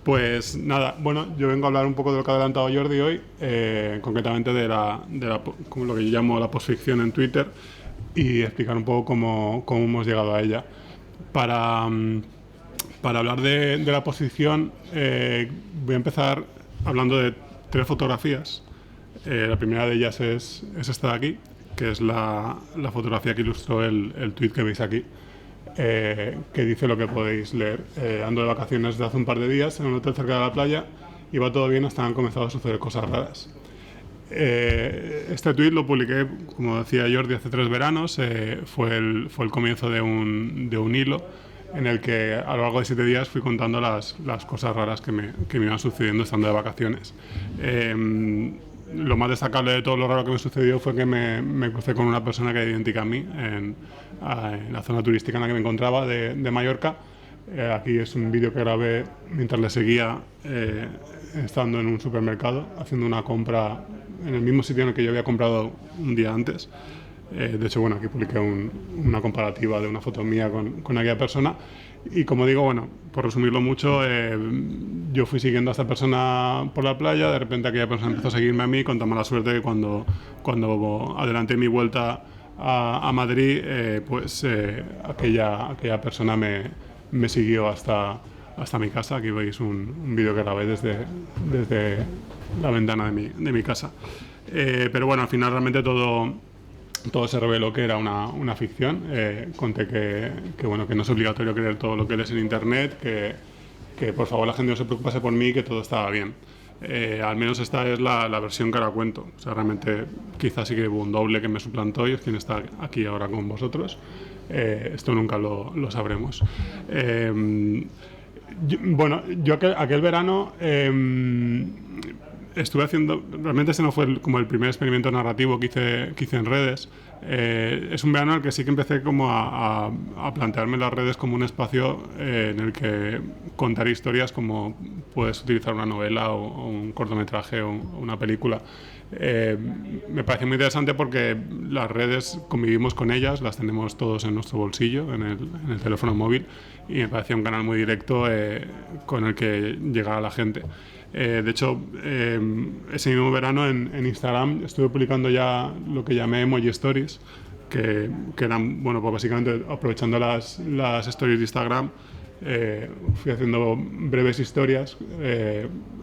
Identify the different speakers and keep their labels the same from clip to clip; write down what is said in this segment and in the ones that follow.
Speaker 1: Pues nada, bueno, yo vengo a hablar un poco de lo que ha adelantado Jordi hoy, concretamente como lo que yo llamo la posficción en Twitter y explicar un poco cómo hemos llegado a ella. Para, para hablar de la posficción, voy a empezar hablando de tres fotografías. La primera de ellas es esta de aquí, que es la fotografía que ilustró el tweet que veis aquí. Que dice lo que podéis leer. Ando de vacaciones desde hace un par de días en un hotel cerca de la playa y va todo bien hasta han comenzado a suceder cosas raras. Este tweet lo publiqué, como decía Jordi, hace 3 veranos. Fue el comienzo de un hilo en el que a lo largo de 7 días fui contando las cosas raras que me iban sucediendo estando de vacaciones. Lo más destacable de todo lo raro que me sucedió fue que me crucé con una persona que era idéntica a mí en la zona turística en la que me encontraba de Mallorca. Aquí es un vídeo que grabé mientras le seguía estando en un supermercado haciendo una compra en el mismo sitio en el que yo había comprado un día antes. De hecho, bueno, aquí publiqué una comparativa de una foto mía con aquella persona. Y como digo, bueno, por resumirlo mucho, yo fui siguiendo a esta persona por la playa, de repente aquella persona empezó a seguirme a mí, con tan mala suerte que cuando adelanté mi vuelta a Madrid, aquella persona me siguió hasta mi casa. Aquí veis un vídeo que grabé desde la ventana de mi casa. Pero bueno, al final realmente todo se reveló que era una ficción. Conté que no es obligatorio creer todo lo que lees en internet, que por favor la gente no se preocupase por mí, que todo estaba bien. Al menos esta es la versión que ahora cuento. O sea, realmente quizás sí que hubo un doble que me suplantó y es quien está aquí ahora con vosotros. Esto nunca lo sabremos. Yo aquel verano estuve haciendo, realmente ese no fue como el primer experimento narrativo que hice en redes. Es un verano en el que sí que empecé como a plantearme las redes como un espacio en el que contar historias como puedes utilizar una novela o un cortometraje o una película. Me parece muy interesante porque las redes convivimos con ellas, las tenemos todos en nuestro bolsillo, en el teléfono móvil, y me parecía un canal muy directo con el que llegar a la gente. De hecho, ese mismo verano en Instagram estuve publicando ya lo que llamé Emoji Stories, que eran, bueno, pues básicamente aprovechando las stories de Instagram, fui haciendo breves historias.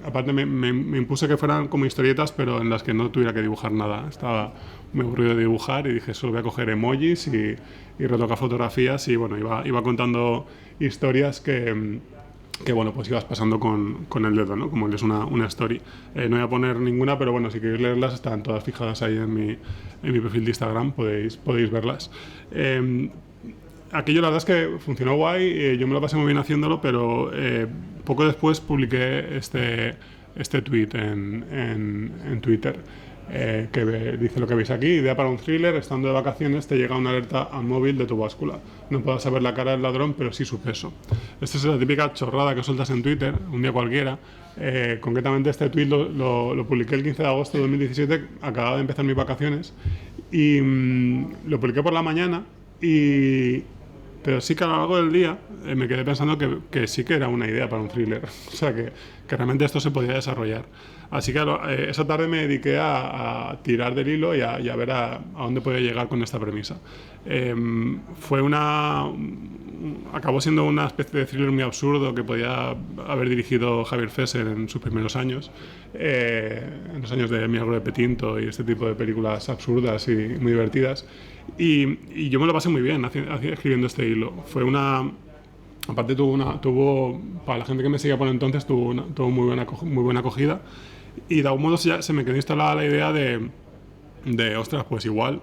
Speaker 1: Aparte me impuse que fueran como historietas, pero en las que no tuviera que dibujar nada. Estaba muy aburrido de dibujar y dije, solo voy a coger emojis y retocar fotografías, y bueno, iba contando historias que bueno, pues ibas pasando con el dedo, ¿no? Como lees una story. No voy a poner ninguna, pero bueno, si queréis leerlas están todas fijadas ahí en mi perfil de Instagram, podéis verlas. Aquello la verdad es que funcionó guay, yo me lo pasé muy bien haciéndolo, pero poco después publiqué este tweet en Twitter. Que dice lo que veis aquí: idea para un thriller, estando de vacaciones te llega una alerta al móvil de tu báscula. No puedes saber la cara del ladrón, pero sí su peso. Esta es la típica chorrada que sueltas en Twitter un día cualquiera. Concretamente este tweet lo publiqué el 15 de agosto de 2017, acababa de empezar mis vacaciones, y lo publiqué por la mañana, pero sí que a lo largo del día me quedé pensando que sí que era una idea para un thriller. O sea, que realmente esto se podía desarrollar. Así que esa tarde me dediqué a tirar del hilo y a ver a dónde podía llegar con esta premisa. Acabó siendo una especie de thriller muy absurdo que podía haber dirigido Javier Fesser en sus primeros años, en los años de Milagro de Petinto y este tipo de películas absurdas y muy divertidas. Y yo me lo pasé muy bien escribiendo este hilo. Aparte tuvo, para la gente que me seguía por entonces, tuvo muy buena acogida, y de algún modo ya se me quedó instalada la idea de ostras, pues igual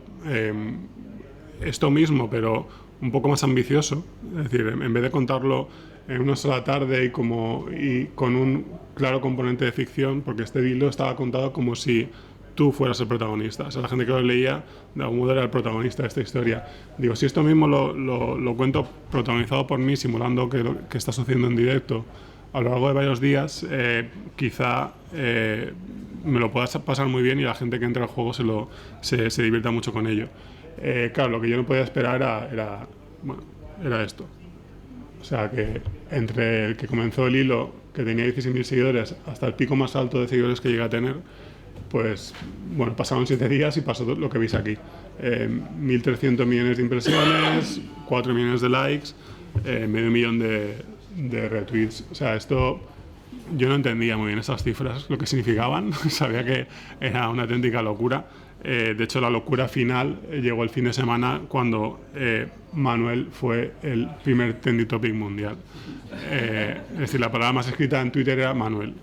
Speaker 1: esto mismo, pero un poco más ambicioso. Es decir, en vez de contarlo en una sola tarde y con un claro componente de ficción, porque este hilo estaba contado como si tú fueras el protagonista. O sea, la gente que lo leía de algún modo era el protagonista de esta historia. Digo, si esto mismo lo cuento protagonizado por mí, simulando que está sucediendo en directo a lo largo de varios días, quizá me lo pueda pasar muy bien y la gente que entra al juego se divierta mucho con ello. Claro, lo que yo no podía esperar era esto. O sea, que entre el que comenzó el hilo que tenía 16.000 seguidores, hasta el pico más alto de seguidores que llegué a tener, pues bueno, pasaron 7 días y pasó lo que veis aquí. 1.300 millones de impresiones, 4 millones de likes, medio millón de retweets. O sea, esto yo no entendía muy bien esas cifras, lo que significaban. Sabía que era una auténtica locura. De hecho, la locura final llegó el fin de semana cuando Manuel fue el primer trending topic mundial. Es decir, la palabra más escrita en Twitter era Manuel.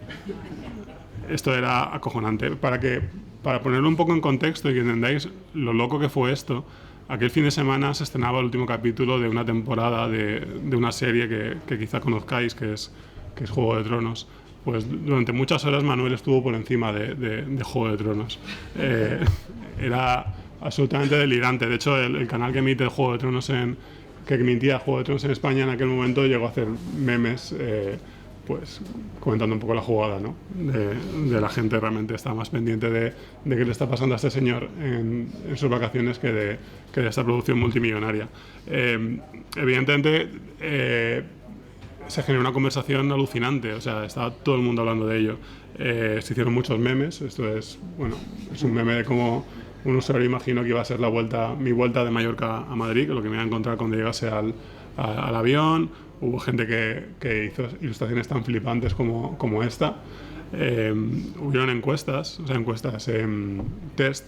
Speaker 1: Esto era acojonante. Para ponerlo un poco en contexto y que entendáis lo loco que fue esto, aquel fin de semana se estrenaba el último capítulo de una temporada de una serie que quizá conozcáis, que es Juego de Tronos. Pues durante muchas horas Manuel estuvo por encima de Juego de Tronos. Era absolutamente delirante. De hecho, el canal que emite Juego de Tronos que emitía Juego de Tronos en España en aquel momento llegó a hacer memes, pues comentando un poco la jugada, ¿no? De la gente realmente está más pendiente de qué le está pasando a este señor en sus vacaciones que de esta producción multimillonaria. Evidentemente, se generó una conversación alucinante, o sea, estaba todo el mundo hablando de ello. Se hicieron muchos memes. Esto es, bueno, es un meme de cómo un usuario imaginó que iba a ser mi vuelta de Mallorca a Madrid, que lo que me iba a encontrar cuando llegase al avión. Hubo gente que hizo ilustraciones tan flipantes como esta. Hubieron encuestas, test,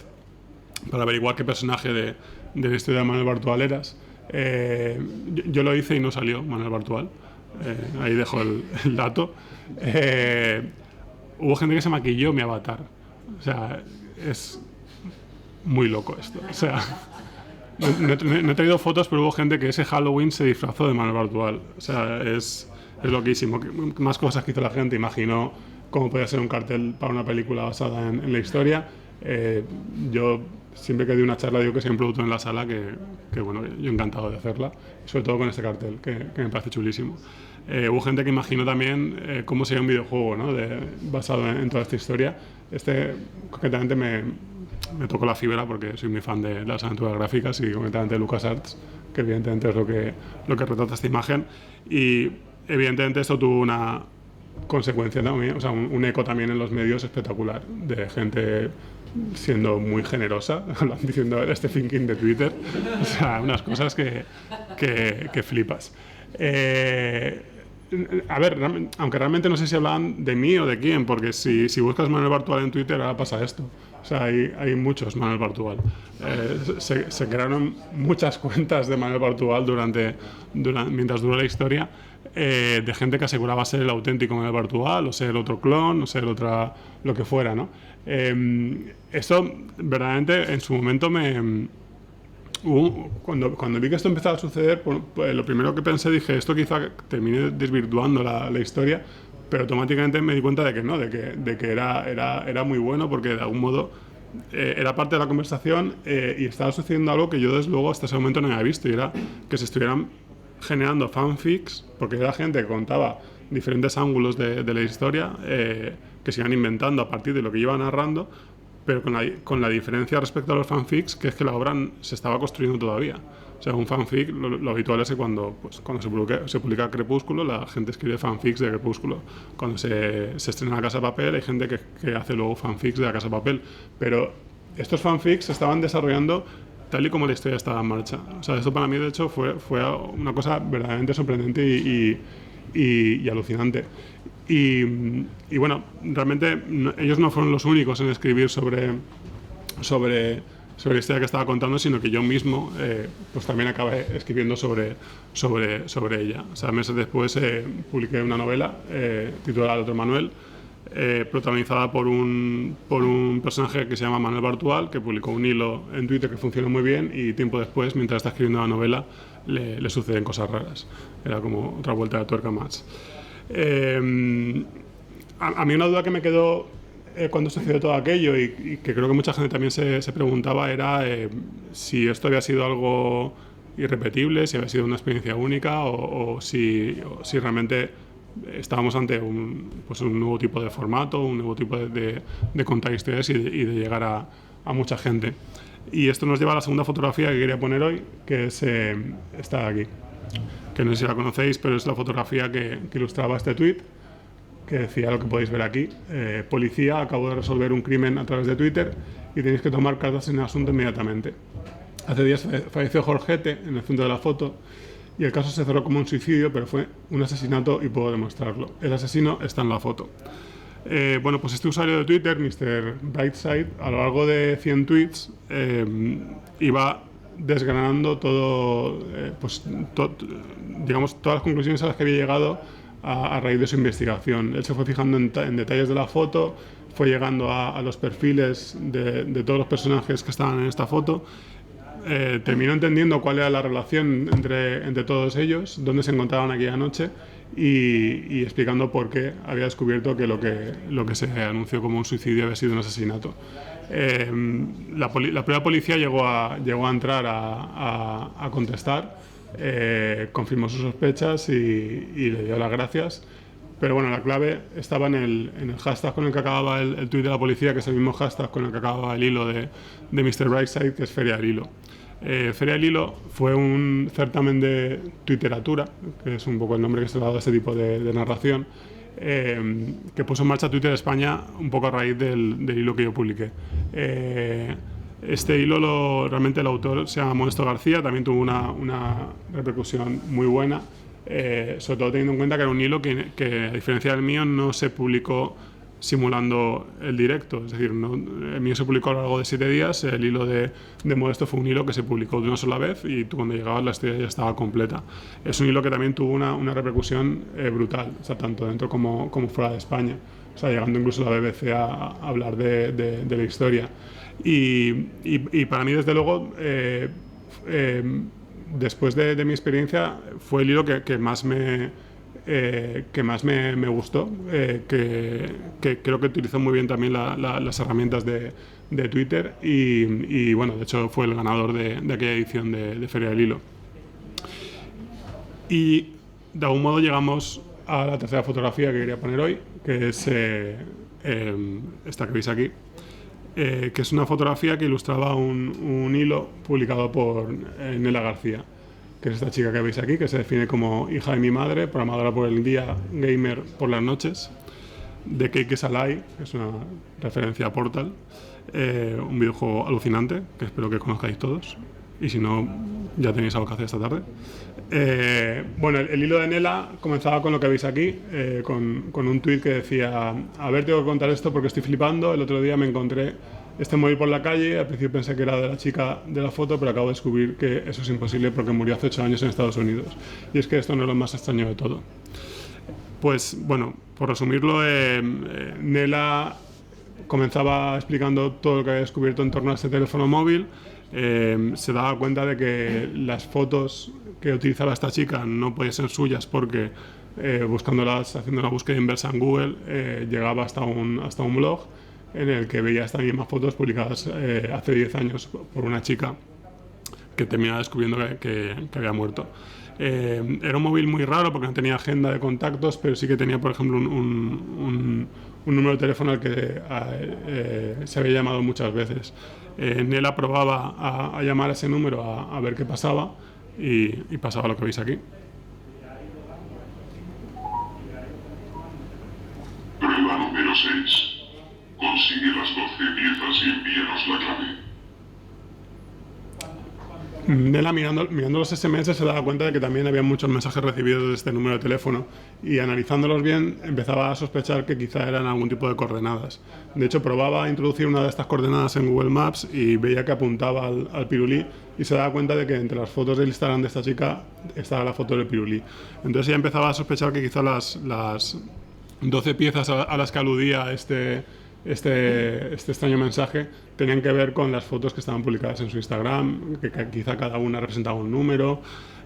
Speaker 1: para averiguar qué personaje de la historia de Manuel Bartual eras. Yo lo hice y no salió Manuel Bartual. Ahí dejo el dato. Hubo gente que se maquilló mi avatar. O sea, es muy loco esto. O sea, no he traído fotos, pero hubo gente que ese Halloween se disfrazó de Manuel Bartual. O sea, es loquísimo. Más cosas que hizo la gente. Imaginó cómo podía ser un cartel para una película basada en la historia. Yo siempre que doy una charla digo que siempre un producto en la sala que bueno, yo encantado de hacerla, sobre todo con este cartel que me parece chulísimo. Hubo gente que imaginó también cómo sería un videojuego, ¿no? Basado en toda esta historia. Concretamente me tocó la fibra porque soy muy fan de las aventuras gráficas y concretamente de LucasArts, que evidentemente es lo que retrata esta imagen, y evidentemente esto tuvo una consecuencia también, o sea, un eco también en los medios espectacular, de gente siendo muy generosa, diciendo este thinking de Twitter, o sea, unas cosas que flipas. A ver, aunque realmente no sé si hablaban de mí o de quién, porque si buscas Manuel Bartual en Twitter ahora pasa esto. O sea, hay muchos Manuel Bartual. Se crearon muchas cuentas de Manuel Bartual mientras duró la historia, de gente que aseguraba ser el auténtico Manuel Bartual, o ser otro clon, o ser otra, lo que fuera, ¿no? Esto verdaderamente en su momento cuando vi que esto empezaba a suceder, pues lo primero que pensé, dije, esto quizá termine desvirtuando la historia, pero automáticamente me di cuenta de que no, de que era muy bueno, porque de algún modo era parte de la conversación, y estaba sucediendo algo que yo desde luego hasta ese momento no había visto, y era que se estuvieran generando fanfics, porque era gente que contaba diferentes ángulos de la historia, que se iban inventando a partir de lo que iba narrando, pero con la diferencia respecto a los fanfics, que es que la obra se estaba construyendo todavía. O sea, un fanfic, lo habitual es que cuando se publica Crepúsculo, la gente escribe fanfics de Crepúsculo. Cuando se estrena La Casa de Papel, hay gente que hace luego fanfics de La Casa de Papel. Pero estos fanfics se estaban desarrollando tal y como la historia estaba en marcha. O sea, esto para mí, de hecho, fue una cosa verdaderamente sorprendente y alucinante. Y bueno, realmente ellos no fueron los únicos en escribir sobre la historia que estaba contando, sino que yo mismo pues también acabé escribiendo sobre ella. O sea, meses después publiqué una novela titulada El otro Manuel, protagonizada por un personaje que se llama Manuel Bartual, que publicó un hilo en Twitter que funcionó muy bien, y tiempo después, mientras está escribiendo la novela, le suceden cosas raras. Era como otra vuelta de tuerca más. A mí una duda que me quedó cuando sucedió todo aquello, y que creo que mucha gente también se preguntaba, era si esto había sido algo irrepetible, si había sido una experiencia única, o si realmente estábamos ante un nuevo tipo de formato, un nuevo tipo de contar historias y de llegar a mucha gente. Y esto nos lleva a la segunda fotografía que quería poner hoy, que es esta de aquí, que no sé si la conocéis, pero es la fotografía que ilustraba este tweet, que decía lo que podéis ver aquí. Policía, acabo de resolver un crimen a través de Twitter y tenéis que tomar cartas en el asunto inmediatamente. Hace días falleció Jorgete en el centro de la foto y el caso se cerró como un suicidio, pero fue un asesinato y puedo demostrarlo. El asesino está en la foto. Bueno, pues este usuario de Twitter, Mr. Brightside, a lo largo de 100 tweets iba desgranando todo, digamos, todas las conclusiones a las que había llegado a raíz de su investigación. Él se fue fijando en detalles de la foto, fue llegando a los perfiles de todos los personajes que estaban en esta foto. Terminó entendiendo cuál era la relación entre todos ellos, dónde se encontraban aquella noche y explicando por qué había descubierto que lo que se anunció como un suicidio había sido un asesinato. La propia policía llegó a entrar a contestar, confirmó sus sospechas y le dio las gracias. Pero bueno, la clave estaba en el hashtag con el que acababa el tuit de la policía, que es el mismo hashtag con el que acababa el hilo de Mr. Brightside, que es Feria del Hilo. Feria del Hilo fue un certamen de tuiteratura, que es un poco el nombre que se le ha dado a este tipo de narración, que puso en marcha Twitter España un poco a raíz del hilo que yo publiqué. Este hilo realmente el autor se llama Modesto García, también tuvo una repercusión muy buena, sobre todo teniendo en cuenta que era un hilo que a diferencia del mío no se publicó simulando el directo, es decir, el mío se publicó a lo largo de 7 días, el hilo de Modesto fue un hilo que se publicó de una sola vez y tú cuando llegabas la historia ya estaba completa. Es un hilo que también tuvo una repercusión brutal, o sea, tanto dentro como fuera de España, o sea, llegando incluso la BBC a hablar de la historia. Y para mí, desde luego, después de mi experiencia, fue el hilo que más me gustó, que creo que utilizó muy bien también las herramientas de Twitter y bueno, de hecho fue el ganador de aquella edición de Feria del Hilo. Y de algún modo llegamos a la tercera fotografía que quería poner hoy, que es esta que veis aquí, que es una fotografía que ilustraba un hilo publicado por Nela García, que es esta chica que veis aquí, que se define como hija de mi madre, programadora por el día, gamer por las noches, de Cake is a Lie, que es una referencia a Portal, un videojuego alucinante, que espero que conozcáis todos, y si no, ya tenéis algo que hacer esta tarde. Bueno, el hilo de Nela comenzaba con lo que veis aquí, con un tuit que decía: a ver, tengo que contar esto porque estoy flipando, el otro día me encontré este móvil por la calle, al principio pensé que era de la chica de la foto, pero acabo de descubrir que eso es imposible porque murió hace 8 años en Estados Unidos. Y es que esto no es lo más extraño de todo. Pues bueno, por resumirlo, Nela comenzaba explicando todo lo que había descubierto en torno a este teléfono móvil. Se daba cuenta de que las fotos que utilizaba esta chica no podían ser suyas porque buscándolas, haciendo una búsqueda inversa en Google, llegaba hasta un blog en el que veía estas mismas fotos publicadas hace 10 años por una chica que terminaba descubriendo que había muerto. Era un móvil muy raro porque no tenía agenda de contactos, pero sí que tenía, por ejemplo, un número de teléfono al que se había llamado muchas veces. Nela probaba a llamar a ese número a ver qué pasaba y pasaba lo que veis aquí.
Speaker 2: Prueba número 6. Consigue las 12 piezas y envíanos la clave.
Speaker 1: Nela, mirando los SMS, se daba cuenta de que también había muchos mensajes recibidos de este número de teléfono y analizándolos bien empezaba a sospechar que quizá eran algún tipo de coordenadas. De hecho, probaba a introducir una de estas coordenadas en Google Maps y veía que apuntaba al pirulí y se daba cuenta de que entre las fotos del Instagram de esta chica estaba la foto del pirulí. Entonces ella empezaba a sospechar que quizá las 12 piezas a las que aludía este extraño mensaje tenían que ver con las fotos que estaban publicadas en su Instagram, que quizá cada una representaba un número.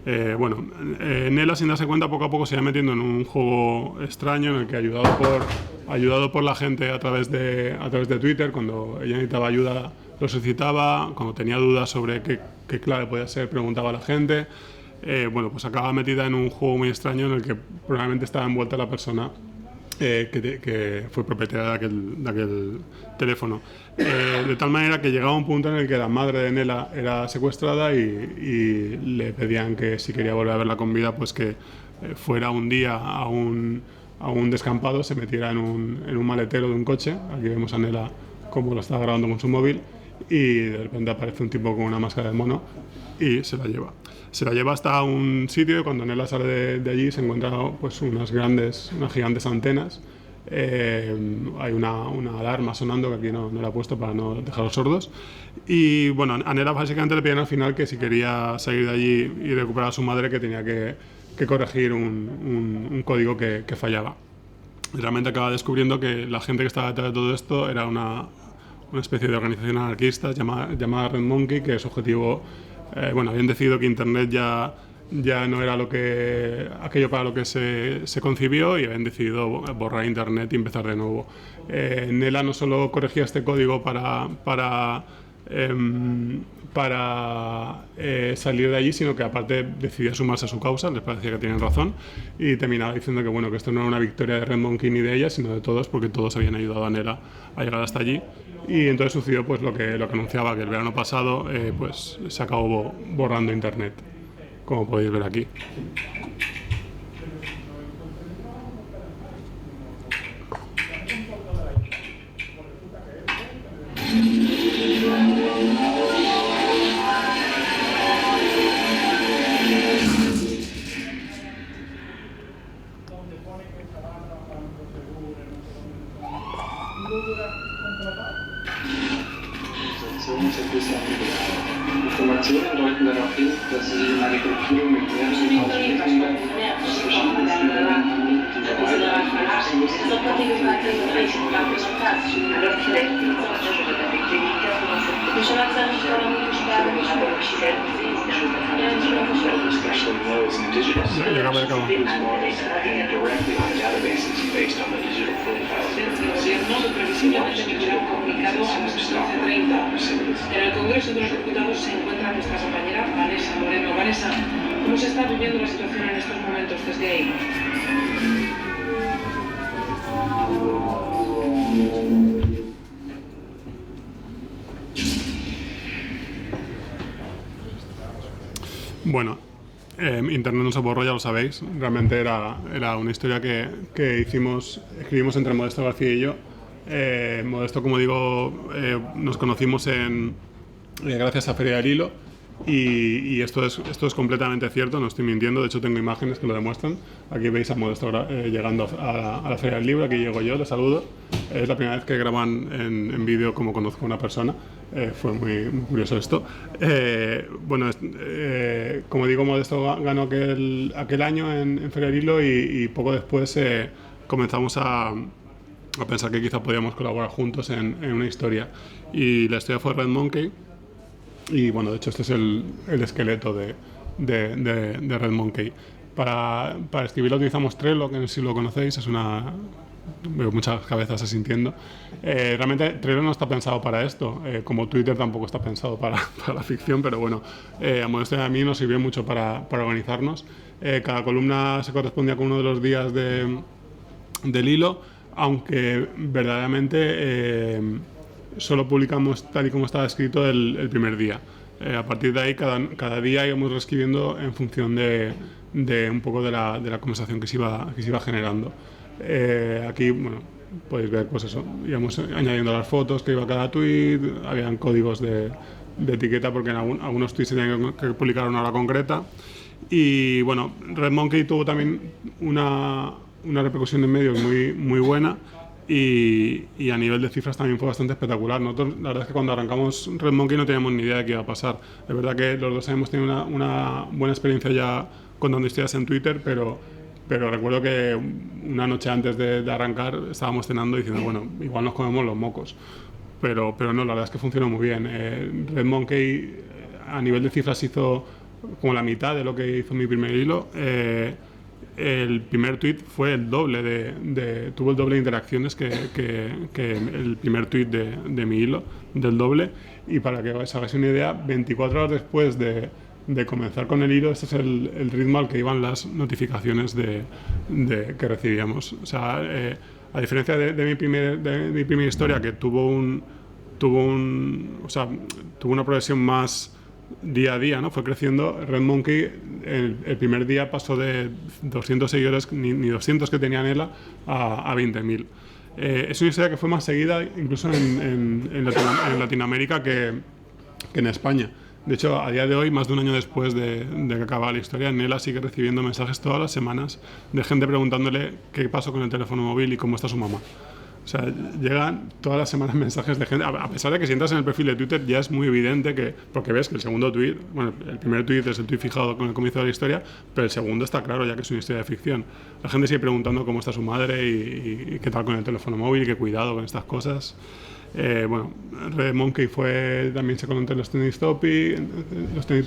Speaker 1: Nela, sin darse cuenta, poco a poco se iba metiendo en un juego extraño en el que, ayudado por la gente a través de Twitter, cuando ella necesitaba ayuda lo solicitaba, cuando tenía dudas sobre qué clave podía ser, preguntaba a la gente. Pues acababa metida en un juego muy extraño en el que probablemente estaba envuelta la persona que fue propietaria de aquel teléfono. De tal manera que llegaba un punto en el que la madre de Nela era secuestrada y le pedían que si quería volver a verla con vida, pues que fuera un día a un a un descampado, se metiera en un maletero de un coche. Aquí vemos a Nela cómo lo está grabando con su móvil y de repente aparece un tipo con una máscara de mono y se la lleva. Se la lleva hasta un sitio y cuando Nela sale de allí se encuentra pues unas gigantes antenas. Hay una alarma sonando que aquí no la he puesto para no dejarlos sordos. Y bueno, a Nela básicamente le piden al final que si quería salir de allí y recuperar a su madre, que tenía que corregir un código que fallaba. Y realmente acaba descubriendo que la gente que estaba detrás de todo esto era una especie de organización anarquista llamada Red Monkey, que su objetivo, habían decidido que Internet ya no era aquello para lo que se concibió y habían decidido borrar Internet y empezar de nuevo. Nela no solo corregía este código para salir de allí, sino que aparte decidía sumarse a su causa, les parecía que tenían razón, y terminaba diciendo que esto no era una victoria de Red Monkey ni de ella, sino de todos, porque todos habían ayudado a Nela a llegar hasta allí. Y entonces sucedió pues lo que anunciaba, que el verano pasado pues se acabó borrando Internet, como podéis ver aquí.
Speaker 3: Informationen deuten darauf hin, dass eine Gruppierung mit mehreren Auswirkungen aus verschiedenen Ländern diese
Speaker 4: En el Congreso de los Diputados se encuentra nuestra compañera Vanessa Moreno. Vanessa, ¿cómo se está viviendo la situación en estos momentos desde ahí?
Speaker 1: Bueno, Internet no se borró, ya lo sabéis. Realmente era una historia que escribimos entre Modesto García y yo. Modesto, como digo, nos conocimos gracias a Feria del Hilo y esto es completamente cierto, no estoy mintiendo. De hecho tengo imágenes que lo demuestran. Aquí veis a Modesto llegando a la Feria del Libro. Aquí llego yo, le saludo. Es la primera vez que graban en vídeo como conozco a una persona. Fue muy, muy curioso esto. Como digo, Modesto ganó aquel año en Feria del Hilo y poco después comenzamos a pensar que quizá podíamos colaborar juntos en una historia. Y la historia fue Red Monkey. Y bueno, de hecho este es el esqueleto de Red Monkey. Para escribirlo utilizamos Trello, que no sé si lo conocéis, veo muchas cabezas asintiendo. Realmente Trello no está pensado para esto, como Twitter tampoco está pensado para la ficción, pero bueno, a Modesto y a mí nos sirvió mucho para organizarnos. Cada columna se correspondía con uno de los días del hilo, aunque verdaderamente solo publicamos tal y como estaba escrito el primer día. A partir de ahí, cada día íbamos reescribiendo en función de un poco de la conversación que se iba generando. Aquí, bueno, podéis ver, pues eso, íbamos añadiendo las fotos que iba cada tweet, habían códigos de etiqueta porque en algunos tweets se tenían que publicar a una hora concreta. Y bueno, Red Monkey tuvo también una repercusión en medios muy, muy buena y a nivel de cifras también fue bastante espectacular. Nosotros, la verdad es que cuando arrancamos Red Monkey no teníamos ni idea de qué iba a pasar. Es verdad que los dos hemos tenido una buena experiencia ya contando historias en Twitter, pero recuerdo que una noche antes de arrancar estábamos cenando diciendo, bueno, igual nos comemos los mocos. Pero no, la verdad es que funcionó muy bien. Red Monkey a nivel de cifras hizo como la mitad de lo que hizo mi primer hilo. El primer tweet fue el doble tuvo el doble de interacciones que el primer tweet de mi hilo, del doble. Y para que os hagáis una idea, 24 horas después de comenzar con el hilo, este es el ritmo al que iban las notificaciones que recibíamos. O sea, a diferencia de mi primera historia, que tuvo una progresión más día a día, ¿no? Fue creciendo. Red Monkey, el primer día pasó de 200 seguidores, ni 200 que tenía Nela, a 20.000. Es una historia que fue más seguida incluso en Latinoamérica que en España. De hecho, a día de hoy, más de un año después de que acababa la historia, Nela sigue recibiendo mensajes todas las semanas de gente preguntándole qué pasó con el teléfono móvil y cómo está su mamá. O sea, llegan todas las semanas mensajes de gente, a pesar de que si entras en el perfil de Twitter ya es muy evidente que, porque ves que el segundo tweet, bueno, el primer tweet es el tweet fijado con el comienzo de la historia, pero el segundo está claro ya que es una historia de ficción. La gente sigue preguntando cómo está su madre y qué tal con el teléfono móvil, qué cuidado con estas cosas. Bueno, Red Monkey también se comentó en los Trending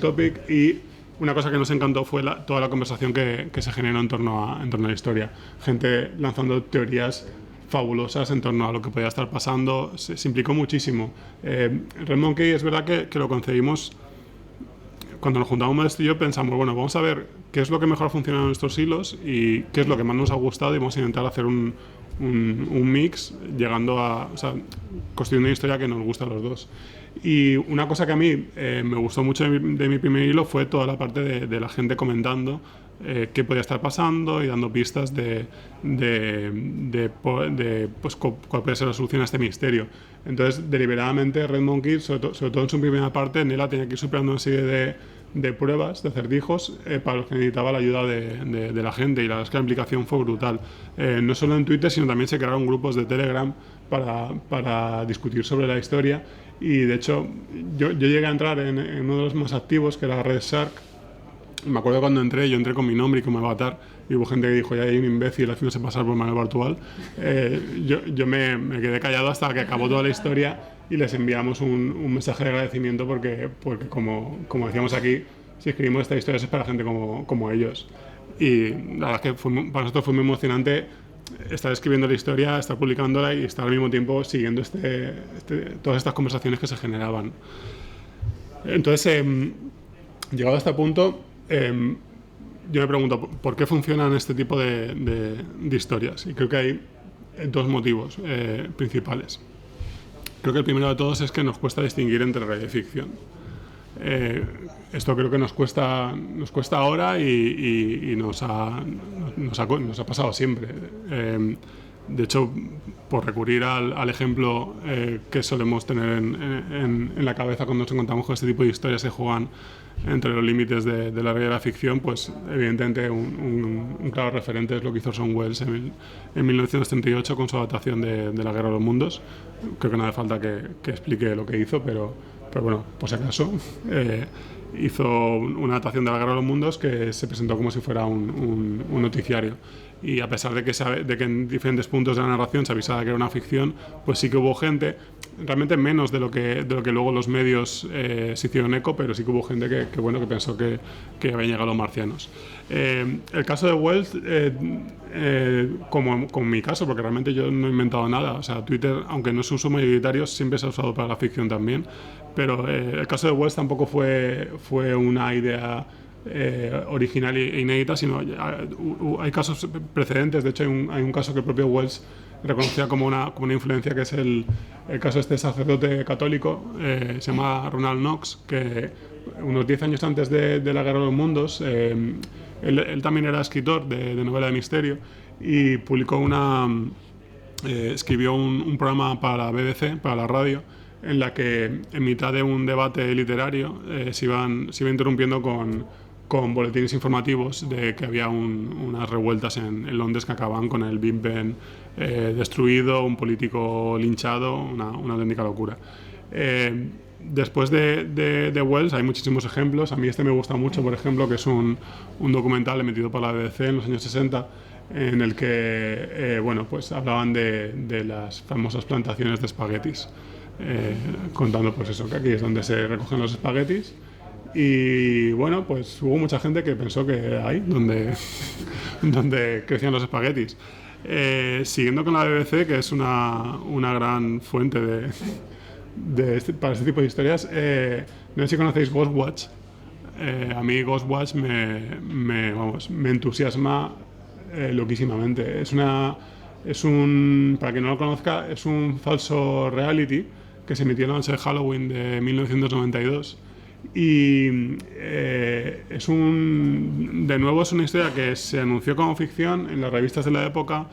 Speaker 1: Topic, y una cosa que nos encantó fue toda la conversación que se generó en torno a la historia. Gente lanzando teorías fabulosas en torno a lo que podía estar pasando. Se implicó muchísimo. Red Monkey es verdad que lo concebimos. Cuando nos juntamos Modesto y yo pensamos, bueno, vamos a ver qué es lo que mejor ha funcionado en nuestros hilos y qué es lo que más nos ha gustado, y vamos a intentar hacer un mix, llegando a, o sea, construyendo una historia que nos gusta a los dos. Y una cosa que a mí me gustó mucho de mi primer hilo fue toda la parte de la gente comentando qué podía estar pasando y dando pistas de pues, cuál puede ser la solución a este misterio. Entonces, deliberadamente, Red Monkey, sobre todo en su primera parte, Nela tenía que ir superando una serie de pruebas, de acertijos, para los que necesitaba la ayuda de la gente, y la verdad es que la implicación fue brutal. No solo en Twitter, sino también se crearon grupos de Telegram para discutir sobre la historia, y de hecho yo llegué a entrar en uno de los más activos, que era Red Shark. Me acuerdo cuando yo entré con mi nombre y con mi avatar, y hubo gente que dijo, ya hay un imbécil haciéndose pasar por Manuel Bartual. Yo me quedé callado hasta que acabó toda la historia, y les enviamos un mensaje de agradecimiento porque como decíamos aquí, si escribimos esta historia es para gente como ellos. Y la verdad es que para nosotros fue muy emocionante estar escribiendo la historia, estar publicándola y estar al mismo tiempo siguiendo todas estas conversaciones que se generaban. Entonces, llegado a este punto, yo me pregunto por qué funcionan este tipo de historias, y creo que hay dos motivos principales. Creo que el primero de todos es que nos cuesta distinguir entre realidad y ficción. Esto creo que nos cuesta ahora y nos ha pasado siempre. De hecho, por recurrir al ejemplo que solemos tener en la cabeza cuando nos encontramos con este tipo de historias que juegan entre los límites de la realidad y la ficción, pues evidentemente un claro referente es lo que hizo Orson Welles en 1938 con su adaptación de La Guerra de los Mundos. Creo que no hace falta que explique lo que hizo, pero bueno, por si acaso, hizo una adaptación de La Guerra de los Mundos que se presentó como si fuera un noticiario. Y a pesar de que en diferentes puntos de la narración se avisaba que era una ficción, pues sí que hubo gente, realmente menos de lo que luego los medios se hicieron eco, pero sí que hubo gente que pensó que habían llegado los marcianos. El caso de Wells, como mi caso, porque realmente yo no he inventado nada, o sea, Twitter, aunque no es uso mayoritario, siempre se ha usado para la ficción también, pero el caso de Wells tampoco fue una idea original e inédita, sino hay casos precedentes. De hecho, hay un caso que el propio Wells reconocía como una influencia, que es el caso de este sacerdote católico, se llama Ronald Knox, que unos 10 años antes de la Guerra de los Mundos, él también era escritor de novela de misterio, y publicó escribió un programa para la BBC, para la radio, en la que en mitad de un debate literario se iba interrumpiendo con boletines informativos de que había unas revueltas en Londres que acababan con el Big Ben destruido, un político linchado, una auténtica locura. Después de Wells hay muchísimos ejemplos. A mí me gusta mucho, por ejemplo, que es un documental emitido por la BBC en los años 60, en el que pues hablaban de las famosas plantaciones de espaguetis, contando pues eso, que aquí es donde se recogen los espaguetis. Y bueno, pues hubo mucha gente que pensó que era ahí donde crecían los espaguetis. Siguiendo con la BBC, que es una gran fuente para este tipo de historias, no sé si conocéis Ghostwatch. A mí Ghostwatch me entusiasma loquísimamente. Para quien no lo conozca, es un falso reality que se emitió en la noche de Halloween de 1992, Y de nuevo es una historia que se anunció como ficción en las revistas de la época.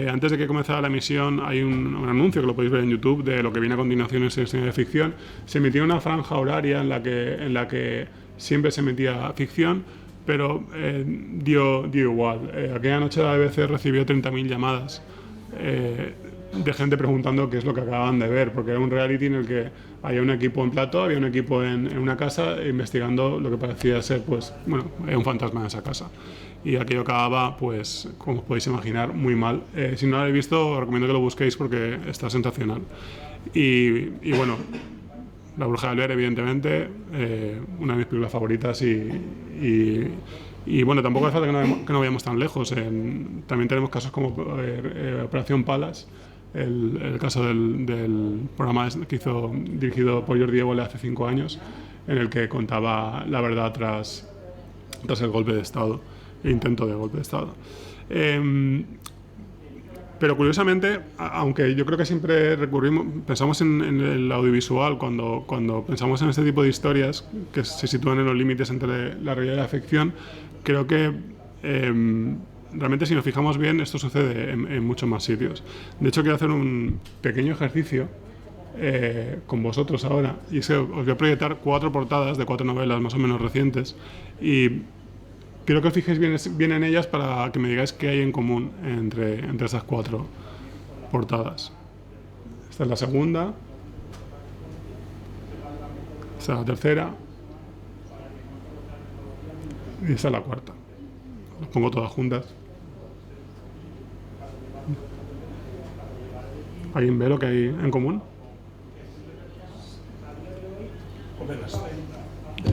Speaker 1: Antes de que comenzara la emisión hay un anuncio que lo podéis ver en YouTube de lo que viene a continuación, es historia de ficción. Se emitía una franja horaria en la que siempre se emitía ficción, pero dio igual. Aquella noche la BBC recibió 30.000 llamadas de gente preguntando qué es lo que acababan de ver, porque era un reality en el que había un equipo en plató, había un equipo en una casa investigando lo que parecía ser, pues, bueno, un fantasma en esa casa. Y aquello acababa, pues, como os podéis imaginar, muy mal. Si no lo habéis visto, os recomiendo que lo busquéis porque está sensacional. Y bueno, La Bruja del Blair, evidentemente, una de mis películas favoritas y bueno, tampoco hace falta que no vayamos tan lejos. También tenemos casos como Operación Palas, el caso del programa que hizo dirigido por Jordi Évole hace 5 años, en el que contaba la verdad tras el golpe de Estado, el intento de golpe de Estado. Pero curiosamente, aunque yo creo que siempre pensamos en el audiovisual cuando pensamos en este tipo de historias que se sitúan en los límites entre la realidad y la ficción, creo que realmente, si nos fijamos bien, esto sucede en muchos más sitios. De hecho, quiero hacer un pequeño ejercicio con vosotros ahora, y es que os voy a proyectar 4 portadas de 4 novelas más o menos recientes, y quiero que os fijéis bien en ellas para que me digáis qué hay en común entre esas 4 portadas. Esta es la segunda, esta es la tercera y esta es la cuarta. Las pongo todas juntas. ¿Alguien ve lo que hay en común?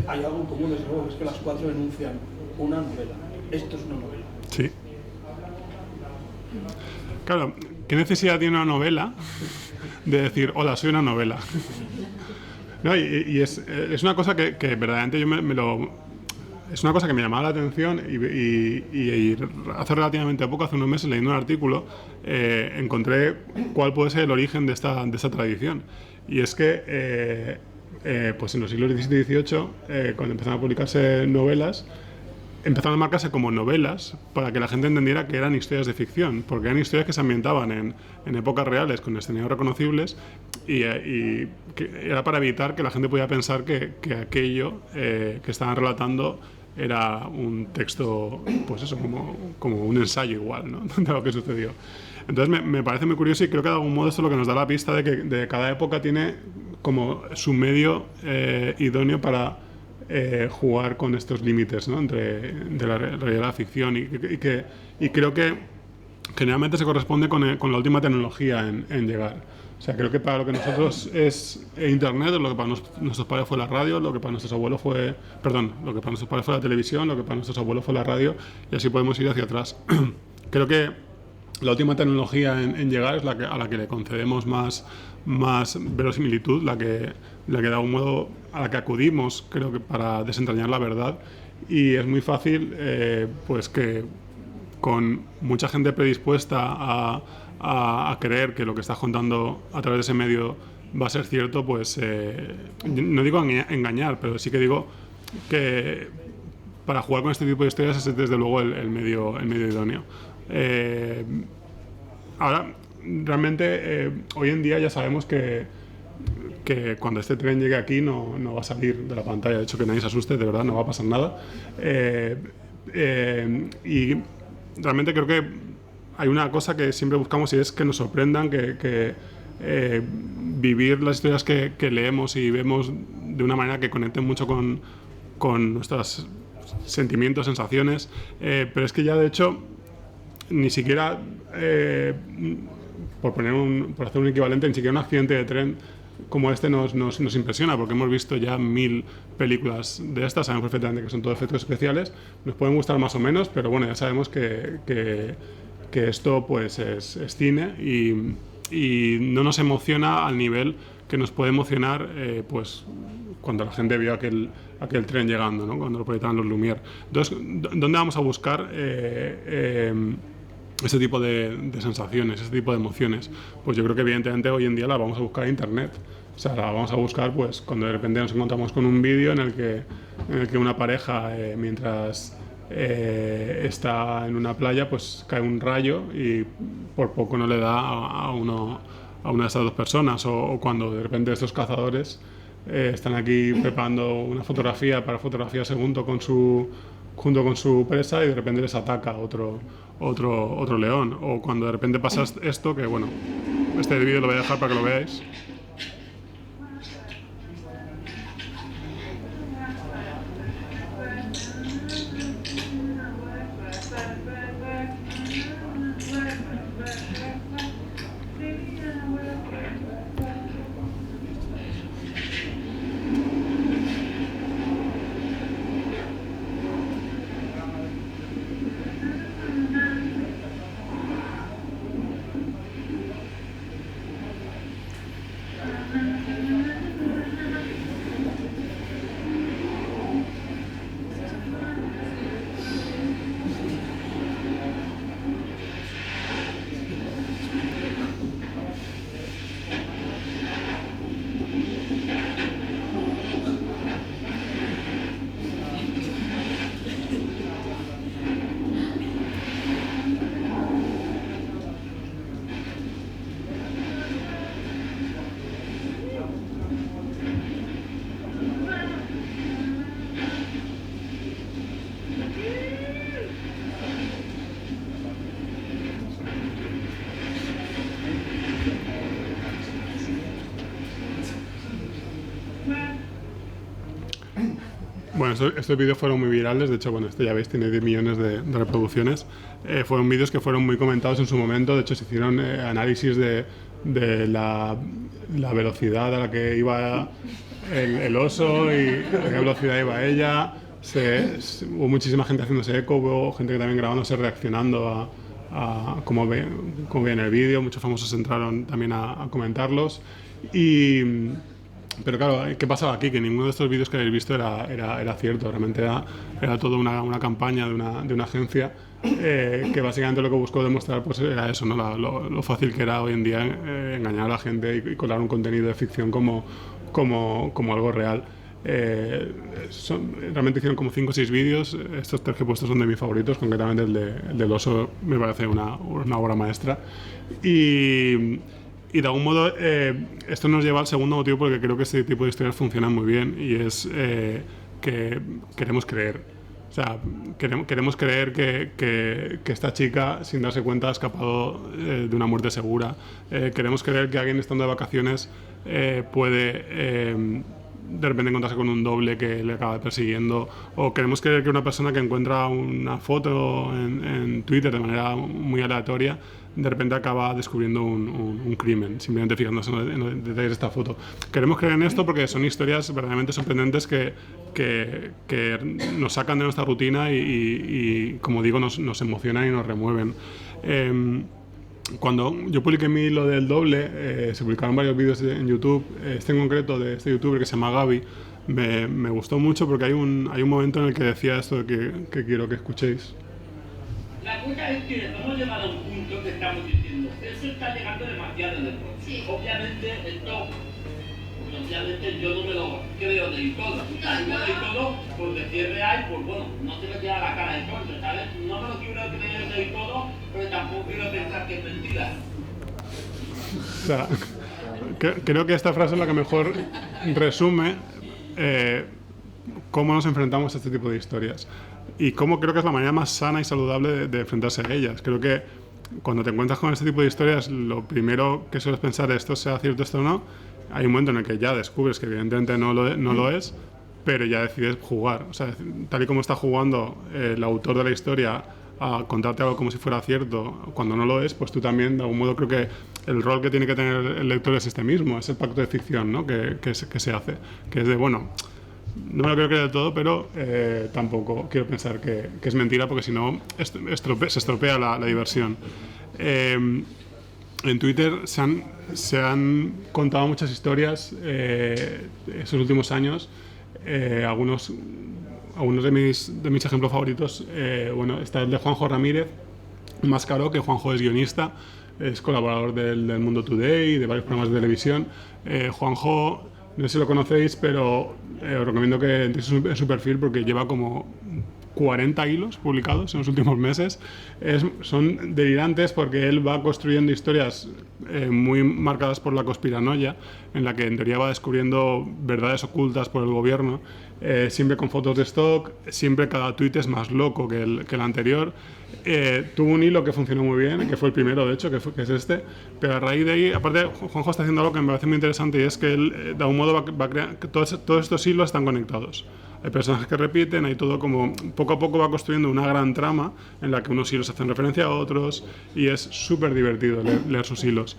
Speaker 5: Hay algo en común, desde luego, es que las 4 enuncian una novela. Esto es una novela.
Speaker 1: Sí. Claro, ¿qué necesidad tiene una novela de decir, hola, soy una novela? No, y es una cosa que verdaderamente yo es una cosa que me llamaba la atención y hace relativamente poco, hace unos meses, leyendo un artículo, encontré cuál puede ser el origen de esta tradición. Y es que pues en los siglos XVII y XVIII, cuando empezaron a publicarse novelas, empezaron a marcarse como novelas para que la gente entendiera que eran historias de ficción, porque eran historias que se ambientaban en épocas reales con escenarios reconocibles y que era para evitar que la gente pudiera pensar que aquello que estaban relatando era un texto, pues eso, como un ensayo igual, ¿no? De lo que sucedió. Entonces me parece muy curioso, y creo que de algún modo esto es lo que nos da la pista de que cada época tiene como su medio idóneo para jugar con estos límites, ¿no? de la realidad y la ficción, y creo que generalmente se corresponde con la última tecnología en llegar. O sea, creo que para lo que nosotros es Internet, lo que para nuestros padres fue la radio, lo que para nuestros abuelos fue... Perdón, lo que para nuestros padres fue la televisión, lo que para nuestros abuelos fue la radio, y así podemos ir hacia atrás. Creo que la última tecnología en llegar es a la que le concedemos más verosimilitud, la que de algún modo a la que acudimos, creo que para desentrañar la verdad, y es muy fácil pues que con mucha gente predispuesta a creer que lo que estás contando a través de ese medio va a ser cierto, pues no digo engañar, pero sí que digo que para jugar con este tipo de historias es desde luego el medio idóneo. Ahora, realmente, hoy en día ya sabemos que cuando este tren llegue aquí no va a salir de la pantalla. De hecho, que nadie se asuste, de verdad, no va a pasar nada. Y realmente creo que hay una cosa que siempre buscamos, y es que nos sorprendan, que vivir las historias que leemos y vemos de una manera que conecten mucho con nuestros sentimientos, sensaciones, pero es que ya de hecho ni siquiera, por hacer un equivalente, ni siquiera un accidente de tren como este nos impresiona, porque hemos visto ya 1000 películas de estas, sabemos perfectamente que son todos efectos especiales, nos pueden gustar más o menos, pero bueno, ya sabemos que esto pues es cine, y no nos emociona al nivel que nos puede emocionar pues cuando la gente vio aquel tren llegando, ¿no? Cuando lo proyectaban los Lumière. Entonces, ¿dónde vamos a buscar este tipo de sensaciones, este tipo de emociones? Pues yo creo que evidentemente hoy en día las vamos a buscar en Internet. O sea, la vamos a buscar pues cuando de repente nos encontramos con un vídeo en el que una pareja, mientras está en una playa, pues cae un rayo y por poco no le da a una de esas dos personas, o cuando de repente estos cazadores están aquí preparando una fotografía para fotografiarse junto con su presa y de repente les ataca otro león, o cuando de repente pasa esto, que bueno, este vídeo lo voy a dejar para que lo veáis. Bueno, estos vídeos fueron muy virales, de hecho, bueno, este ya veis, tiene 10 millones de reproducciones. Fueron vídeos que fueron muy comentados en su momento, de hecho se hicieron análisis de la velocidad a la que iba el oso y a qué velocidad iba ella. Hubo muchísima gente haciéndose eco, hubo gente que también grabándose, reaccionando a cómo veían el vídeo, muchos famosos entraron también a comentarlos. Pero claro, ¿qué pasaba aquí? Que ninguno de estos vídeos que habéis visto era cierto. Realmente era toda una campaña de una agencia que básicamente lo que buscó demostrar pues era eso, ¿no? Lo fácil que era hoy en día engañar a la gente y colar un contenido de ficción como algo real. Realmente hicieron como 5 o 6 vídeos. Estos 3 que he puesto son de mis favoritos, concretamente el del oso me parece una obra maestra. Y de algún modo esto nos lleva al segundo motivo por el que creo que este tipo de historias funcionan muy bien, y es que queremos creer. O sea, queremos creer que esta chica, sin darse cuenta, ha escapado de una muerte segura. Queremos creer que alguien estando de vacaciones puede de repente encontrarse con un doble que le acaba persiguiendo, o queremos creer que una persona que encuentra una foto en Twitter de manera muy aleatoria de repente acaba descubriendo un crimen, simplemente fijándose en los detalles de esta foto. Queremos creer en esto porque son historias verdaderamente sorprendentes que nos sacan de nuestra rutina y como digo, nos emocionan y nos remueven. Cuando yo publiqué mi hilo del doble, se publicaron varios vídeos en YouTube. Este en concreto, de este youtuber que se llama Gaby, me gustó mucho porque hay un momento en el que decía esto que quiero que escuchéis.
Speaker 6: La cosa es que hemos llegado a un punto que estamos diciendo, eso está llegando demasiado lejos. Sí. Obviamente yo no me lo creo del todo. O sea, no del todo, porque si es real, pues bueno, no se me queda la cara de tonto, ¿sabes? No me lo quiero creer del todo, pero tampoco quiero pensar que es mentira.
Speaker 1: O sea, creo que esta frase es la que mejor resume cómo nos enfrentamos a este tipo de historias y cómo creo que es la manera más sana y saludable de enfrentarse a ellas. Creo que cuando te encuentras con este tipo de historias, lo primero que sueles pensar es esto sea cierto, esto o no. Hay un momento en el que ya descubres que evidentemente no lo es, pero ya decides jugar. O sea, tal y como está jugando el autor de la historia a contarte algo como si fuera cierto cuando no lo es, pues tú también, de algún modo, creo que el rol que tiene que tener el lector es este mismo, es el pacto de ficción, ¿no? que se hace, que es de, bueno, no me lo quiero creer del todo, pero tampoco quiero pensar que es mentira, porque si no se estropea la diversión. En Twitter se han contado muchas historias estos últimos años. Algunos de mis ejemplos favoritos, bueno, está el de Juanjo Ramírez Mascaró, que Juanjo es guionista, es colaborador del Mundo Today, de varios programas de televisión. Juanjo, no sé si lo conocéis, pero os recomiendo que entréis en su perfil porque lleva como 40 hilos publicados en los últimos meses. Son delirantes porque él va construyendo historias muy marcadas por la conspiranoia, en la que en teoría va descubriendo verdades ocultas por el gobierno, siempre con fotos de stock, siempre cada tuit es más loco que el anterior. Tuvo un hilo que funcionó muy bien, que fue el primero de hecho, que es este, pero a raíz de ahí, aparte Juanjo está haciendo algo que me parece muy interesante, y es que él de algún modo va a crear que todos estos hilos están conectados. Hay personajes que repiten, hay todo como poco a poco va construyendo una gran trama en la que unos hilos hacen referencia a otros y es súper divertido leer sus hilos.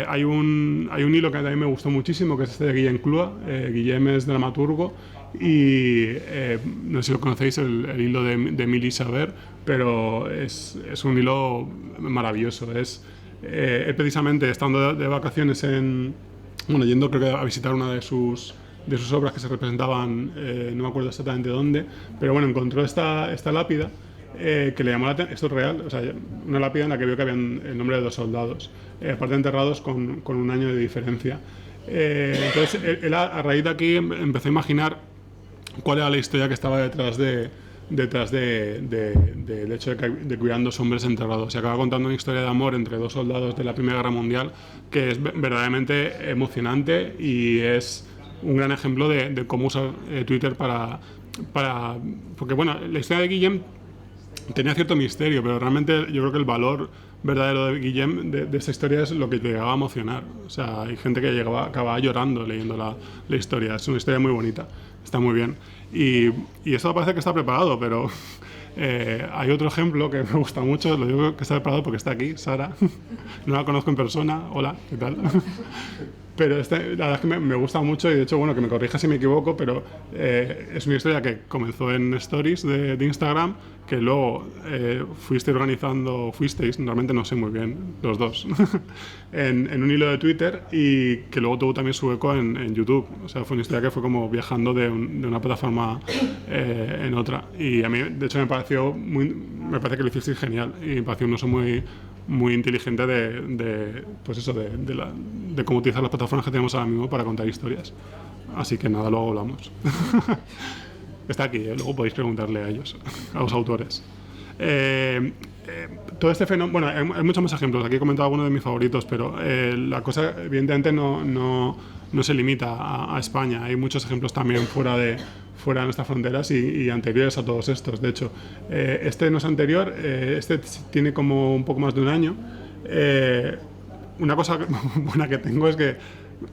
Speaker 1: Hay un hilo que a mí me gustó muchísimo, que es este de Guillem Clua. Guillem es dramaturgo y no sé si lo conocéis, el hilo de Mili Saber, pero es un hilo maravilloso. Él precisamente estando de vacaciones yendo creo que a visitar una de sus obras que se representaban, no me acuerdo exactamente dónde, pero bueno, encontró esta lápida que le llamó la atención. Esto es real, o sea, una lápida en la que vio que habían el nombre de 2 soldados, aparte enterrados con un año de diferencia. Entonces, él a raíz de aquí empezó a imaginar cuál era la historia que estaba detrás del hecho de que hubieran 2 hombres enterrados. Y acaba contando una historia de amor entre 2 soldados de la Primera Guerra Mundial que es verdaderamente emocionante y es un gran ejemplo de cómo usar Twitter para... Porque bueno, la historia de Guillem tenía cierto misterio, pero realmente yo creo que el valor verdadero de Guillem, de esta historia, es lo que te llegaba a emocionar. O sea, hay gente que acababa llorando leyendo la historia. Es una historia muy bonita, está muy bien. Y esto parece que está preparado, pero hay otro ejemplo que me gusta mucho, lo digo que está preparado porque está aquí, Sara. No la conozco en persona. Hola, ¿qué tal? Pero la verdad es que me gusta mucho y de hecho, bueno, que me corrija si me equivoco, pero es una historia que comenzó en stories de Instagram, que luego fuisteis, realmente no sé muy bien, los dos, en un hilo de Twitter y que luego tuvo también su eco en YouTube. O sea, fue una historia que fue como viajando de una plataforma en otra. Y a mí, de hecho, me parece que lo hicisteis genial y me pareció un uso muy inteligente de cómo utilizar las plataformas que tenemos ahora mismo para contar historias. Así que nada, luego hablamos. Está aquí, luego podéis preguntarle a ellos, a los autores. Todo este fenómeno, bueno, hay muchos más ejemplos. Aquí he comentado algunos de mis favoritos, pero la cosa evidentemente no se limita a España. Hay muchos ejemplos también fuera de nuestras fronteras y anteriores a todos estos. De hecho, este no es anterior, este tiene como un poco más de un año. Una cosa buena que tengo es que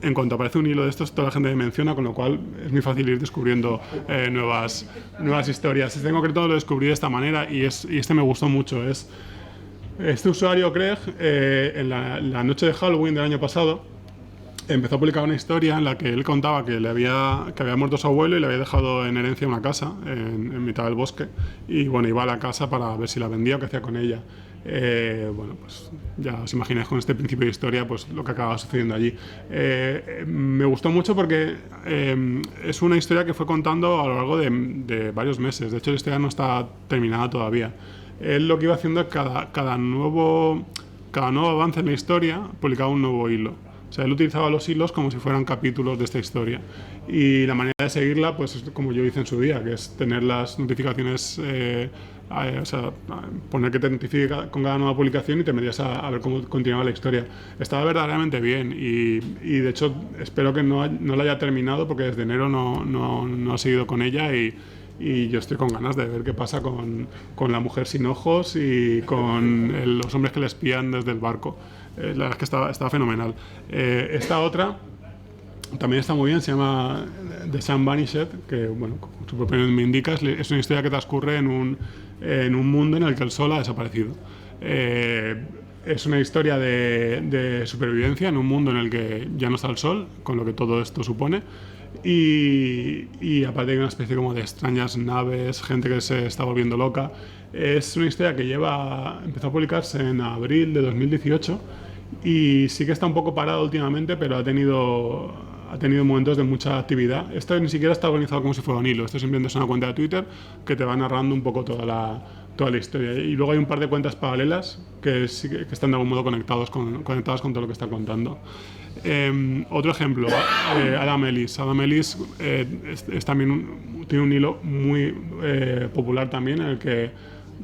Speaker 1: en cuanto aparece un hilo de estos, toda la gente me menciona, con lo cual es muy fácil ir descubriendo nuevas historias. Este en concreto lo descubrí de esta manera y este me gustó mucho. Este usuario, Craig, en la noche de Halloween del año pasado, empezó a publicar una historia en la que él contaba que había muerto su abuelo y le había dejado en herencia una casa en mitad del bosque. Y bueno, iba a la casa para ver si la vendía o qué hacía con ella. Bueno, pues ya os imagináis con este principio de historia pues lo que acaba sucediendo allí. Me gustó mucho porque es una historia que fue contando a lo largo de varios meses. De hecho, la historia no está terminada todavía. Él lo que iba haciendo es cada nuevo avance en la historia publicaba un nuevo hilo. O sea, él utilizaba los hilos como si fueran capítulos de esta historia. Y la manera de seguirla, pues es como yo hice en su día, que es tener las notificaciones, o sea, poner que te notifique con cada nueva publicación y te metías a ver cómo continuaba la historia. Estaba verdaderamente bien y de hecho espero que no la haya terminado porque desde enero no ha seguido con ella y yo estoy con ganas de ver qué pasa con la mujer sin ojos y con los hombres que le espían desde el barco. La verdad es que está fenomenal. Esta otra también está muy bien, se llama The Sun Vanished, que bueno, como su propio nombre me indica, es una historia que transcurre en un mundo en el que el sol ha desaparecido. Es una historia de supervivencia en un mundo en el que ya no está el sol, con lo que todo esto supone. Y aparte hay una especie como de extrañas naves, gente que se está volviendo loca. Es una historia que empezó a publicarse en abril de 2018 y sí que está un poco parada últimamente, pero ha tenido momentos de mucha actividad. Esto ni siquiera está organizado como si fuera un hilo, esto simplemente es una cuenta de Twitter que te va narrando un poco toda toda la historia. Y luego hay un par de cuentas paralelas que están de algún modo conectadas con todo lo que está contando. Otro ejemplo, Adam Ellis. Adam Ellis es también tiene un hilo muy popular también, en el que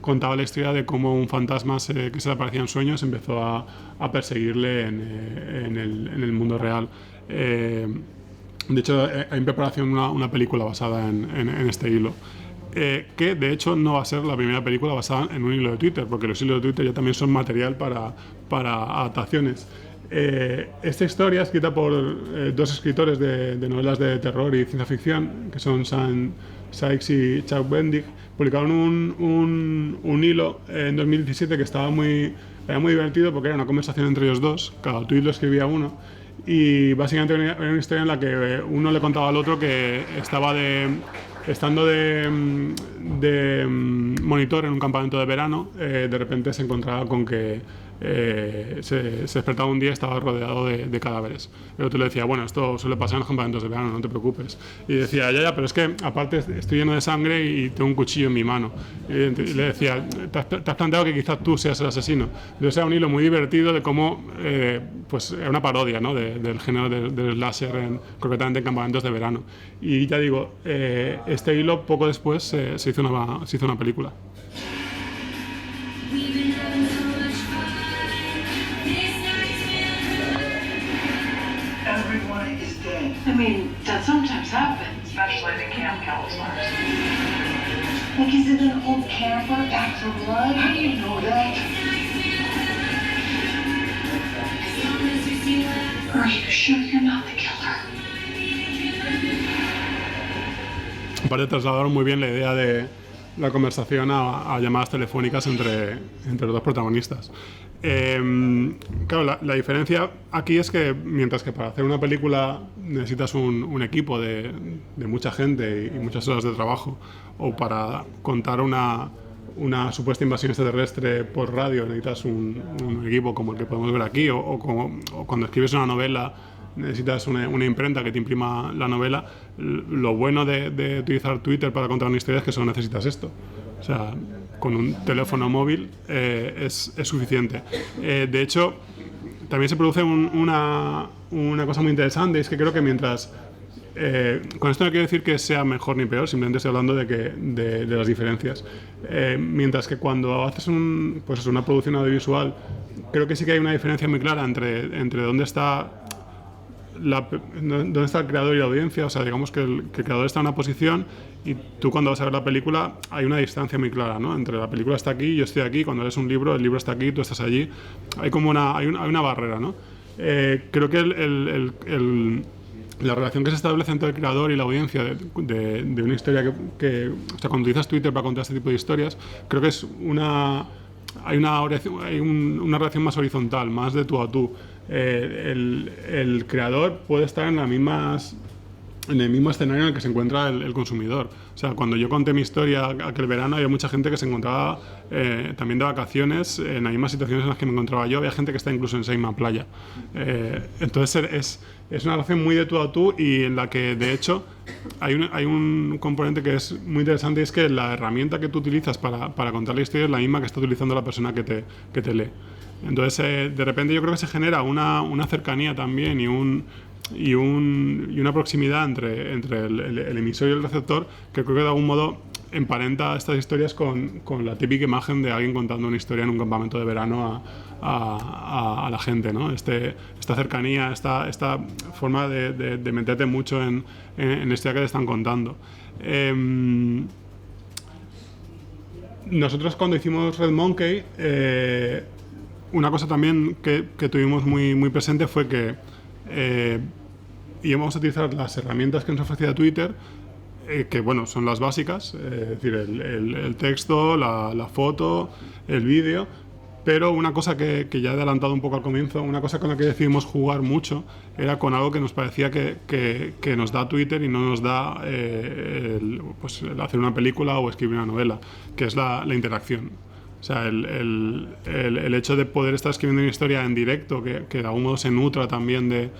Speaker 1: contaba la historia de cómo un fantasma que se le aparecía en sueños empezó a perseguirle en el mundo real. De hecho, hay en preparación una película basada en este hilo. Que de hecho no va a ser la primera película basada en un hilo de Twitter, porque los hilos de Twitter ya también son material para adaptaciones. Esta historia, escrita por dos escritores de novelas de terror y ciencia ficción, que son Sam Sykes y Chuck Wendig, publicaron un hilo en 2017 que era muy divertido, porque era una conversación entre ellos dos, cada tweet lo escribía uno, y básicamente era una historia en la que uno le contaba al otro que estando de monitor en un campamento de verano, de repente se encontraba con que se despertaba un día y estaba rodeado de cadáveres. El otro le decía, bueno, esto suele pasar en los campamentos de verano, no te preocupes. Y decía, ya, pero es que aparte estoy lleno de sangre y tengo un cuchillo en mi mano. Y le decía, ¿te has planteado que quizás tú seas el asesino? Entonces era un hilo muy divertido de cómo, pues era una parodia, ¿no?, del género del slasher, concretamente en campamentos de verano. Y ya digo, este hilo poco después se hizo una película.
Speaker 3: Everyone is dead.
Speaker 4: I mean, that sometimes happens.
Speaker 3: Especially the camp counselors. Like, is it an old camper back for blood? How do you know that? Are you sure you're not the killer?
Speaker 1: Aparte trasladaron muy bien la idea de la conversación a llamadas telefónicas entre los dos protagonistas. Claro, la diferencia aquí es que mientras que para hacer una película necesitas un equipo de mucha gente y muchas horas de trabajo, o para contar una supuesta invasión extraterrestre por radio necesitas un equipo como el que podemos ver aquí, o cuando escribes una novela necesitas una imprenta que te imprima la novela. Lo bueno de utilizar Twitter para contar una historia es que solo necesitas esto. O sea, con un teléfono móvil es suficiente. De hecho, también se produce una cosa muy interesante, es que creo que mientras... con esto no quiero decir que sea mejor ni peor, simplemente estoy hablando de las diferencias. Mientras que cuando haces una producción audiovisual, creo que sí que hay una diferencia muy clara entre dónde está el creador y la audiencia. O sea, digamos que el creador está en una posición y tú cuando vas a ver la película hay una distancia muy clara, ¿no? Entre la película está aquí, yo estoy aquí, cuando lees un libro, el libro está aquí, tú estás allí. Hay como hay una barrera, ¿no? Creo que la relación que se establece entre el creador y la audiencia de una historia o sea, cuando utilizas Twitter para contar este tipo de historias, creo que hay una relación más horizontal, más de tú a tú. El creador puede estar en el mismo escenario en el que se encuentra el consumidor. O sea, cuando yo conté mi historia aquel verano, había mucha gente que se encontraba también de vacaciones en las mismas situaciones en las que me encontraba yo. Había gente que está incluso en esa misma playa. Entonces es una relación muy de tú a tú, y en la que de hecho hay un componente que es muy interesante, y es que la herramienta que tú utilizas para contar la historia es la misma que está utilizando la persona que te lee. Entonces de repente yo creo que se genera una cercanía también y una proximidad entre el emisor y el receptor, que creo que de algún modo emparenta estas historias con la típica imagen de alguien contando una historia en un campamento de verano a la gente, ¿no? Esta cercanía, esta forma de meterte mucho en la historia que te están contando. Nosotros cuando hicimos Red Monkey, una cosa también que tuvimos muy, muy presente fue que íbamos a utilizar las herramientas que nos ofrecía Twitter, que bueno, son las básicas, es decir, el texto, la foto, el vídeo, pero una cosa que ya he adelantado un poco al comienzo, una cosa con la que decidimos jugar mucho, era con algo que nos parecía que nos da Twitter y no nos da el hacer una película o escribir una novela, que es la interacción. O sea, el hecho de poder estar escribiendo una historia en directo, que de algún modo se nutra también de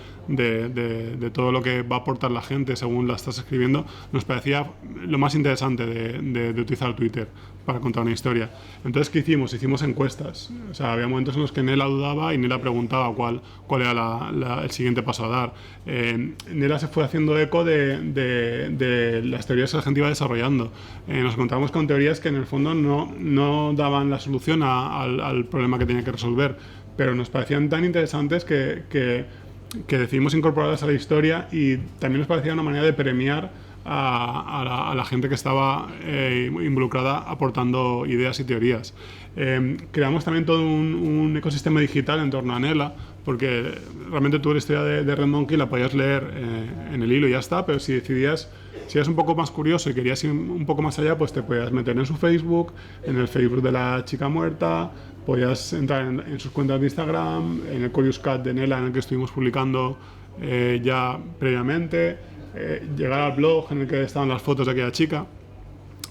Speaker 1: todo lo que va a aportar la gente según la estás escribiendo, nos parecía lo más interesante de utilizar Twitter. para contar una historia. Entonces, ¿qué hicimos? Hicimos encuestas. O sea, había momentos en los que Nela dudaba y Nela preguntaba cuál era el siguiente paso a dar. Nela se fue haciendo eco de las teorías que la gente iba desarrollando. Nos encontramos con teorías que en el fondo no daban la solución al problema que tenía que resolver, pero nos parecían tan interesantes que decidimos incorporarlas a la historia, y también nos parecía una manera de premiar a la gente que estaba involucrada aportando ideas y teorías. Creamos también todo un ecosistema digital en torno a Nela, porque realmente tú la historia de Red Monkey la podías leer en el hilo y ya está, pero si eras un poco más curioso y querías ir un poco más allá, pues te podías meter en su Facebook, en el Facebook de la chica muerta, podías entrar en sus cuentas de Instagram, en el Curious Cat de Nela, en el que estuvimos publicando ya previamente, llegar al blog en el que estaban las fotos de aquella chica.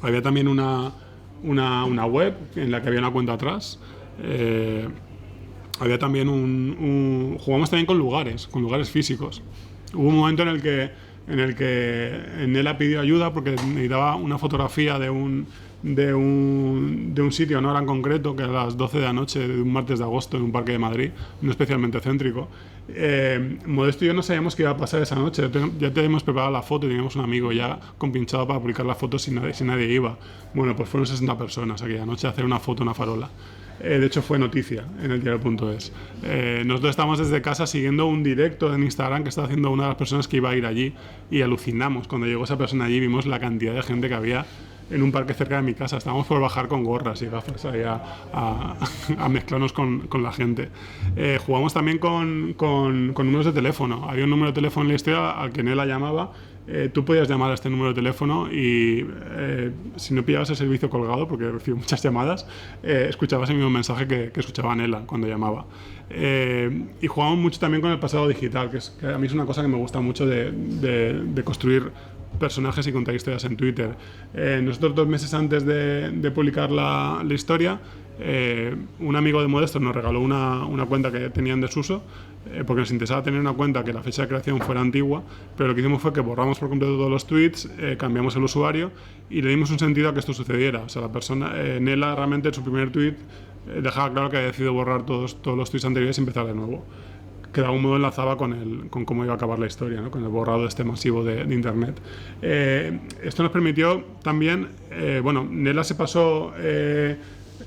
Speaker 1: Había también una web en la que había una cuenta atrás. Había también jugamos también con lugares físicos. Hubo un momento en el que Nela pidió ayuda porque necesitaba una fotografía de un sitio, no era en concreto, que a las 12 de la noche de un martes de agosto en un parque de Madrid, no especialmente céntrico. Modesto y yo no sabíamos qué iba a pasar esa noche. Ya teníamos preparada la foto y teníamos un amigo ya compinchado para publicar la foto si nadie iba. Bueno, pues fueron 60 personas aquella noche a hacer una foto en una farola. De hecho fue noticia en el diario.es. Nosotros estábamos desde casa siguiendo un directo en Instagram que estaba haciendo una de las personas que iba a ir allí, y alucinamos cuando llegó esa persona allí. Vimos la cantidad de gente que había en un parque cerca de mi casa. Estábamos por bajar con gorras y gafas ahí a mezclarnos con la gente. Jugamos también con números de teléfono. Había un número de teléfono en la historia al que Nela llamaba. Tú podías llamar a este número de teléfono y si no pillabas el servicio colgado, porque recibí muchas llamadas, escuchabas el mismo mensaje que escuchaba Nela cuando llamaba. Y jugamos mucho también con el pasado digital, que a mí es una cosa que me gusta mucho de construir personajes y contar historias en Twitter. Nosotros 2 meses antes de publicar la historia, un amigo de Modesto nos regaló una cuenta que tenía en desuso, porque nos interesaba tener una cuenta que la fecha de creación fuera antigua, pero lo que hicimos fue que borramos por completo todos los tweets, cambiamos el usuario y le dimos un sentido a que esto sucediera. O sea, la persona, Nela, realmente en su primer tweet dejaba claro que había decidido borrar todos los tweets anteriores y empezar de nuevo, que de algún modo enlazaba con cómo iba a acabar la historia, ¿no? Con el borrado masivo de Internet. Esto nos permitió también, Nela se pasó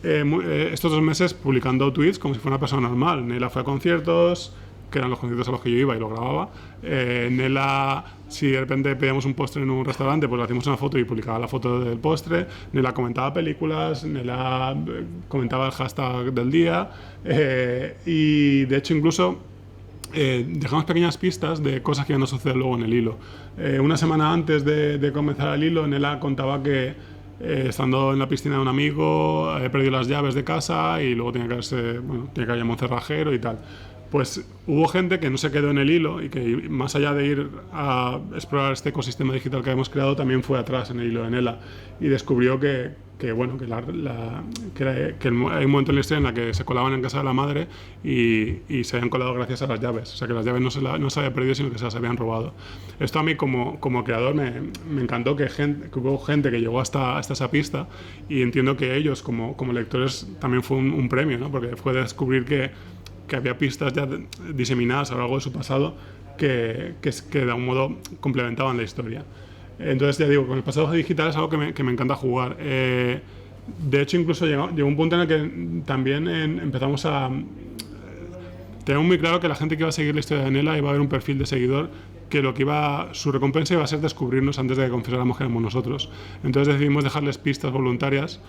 Speaker 1: estos 2 meses publicando tweets como si fuera una persona normal. Nela fue a conciertos, que eran los conciertos a los que yo iba y lo grababa. Nela, si de repente pedíamos un postre en un restaurante, pues le hacíamos una foto y publicaba la foto del postre. Nela comentaba películas, Nela comentaba el hashtag del día, y de hecho incluso dejamos pequeñas pistas de cosas que iban a suceder luego en el hilo. Una semana antes de comenzar el hilo, Nela contaba que estando en la piscina de un amigo había perdido las llaves de casa y luego tenía que haber llamado a un cerrajero y tal. Pues hubo gente que no se quedó en el hilo y que, más allá de ir a explorar este ecosistema digital que hemos creado, también fue atrás en el hilo de Nela y descubrió que hay un momento en la historia en la que se colaban en casa de la madre y se habían colado gracias a las llaves. O sea, que las llaves no se habían perdido, sino que se las habían robado. Esto a mí como creador me encantó, que hubo gente que llegó hasta esa pista, y entiendo que ellos como lectores también fue un premio, ¿no? Porque fue descubrir que había pistas ya diseminadas a lo largo de su pasado que de algún modo complementaban la historia. Entonces, ya digo, con el pasado digital es algo que me encanta jugar. De hecho, incluso llegó un punto en el que también empezamos a tener muy claro que la gente que iba a seguir la historia de Nela iba a haber un perfil de seguidor que su recompensa iba a ser descubrirnos antes de que confesáramos que éramos nosotros. Entonces decidimos dejarles pistas voluntarias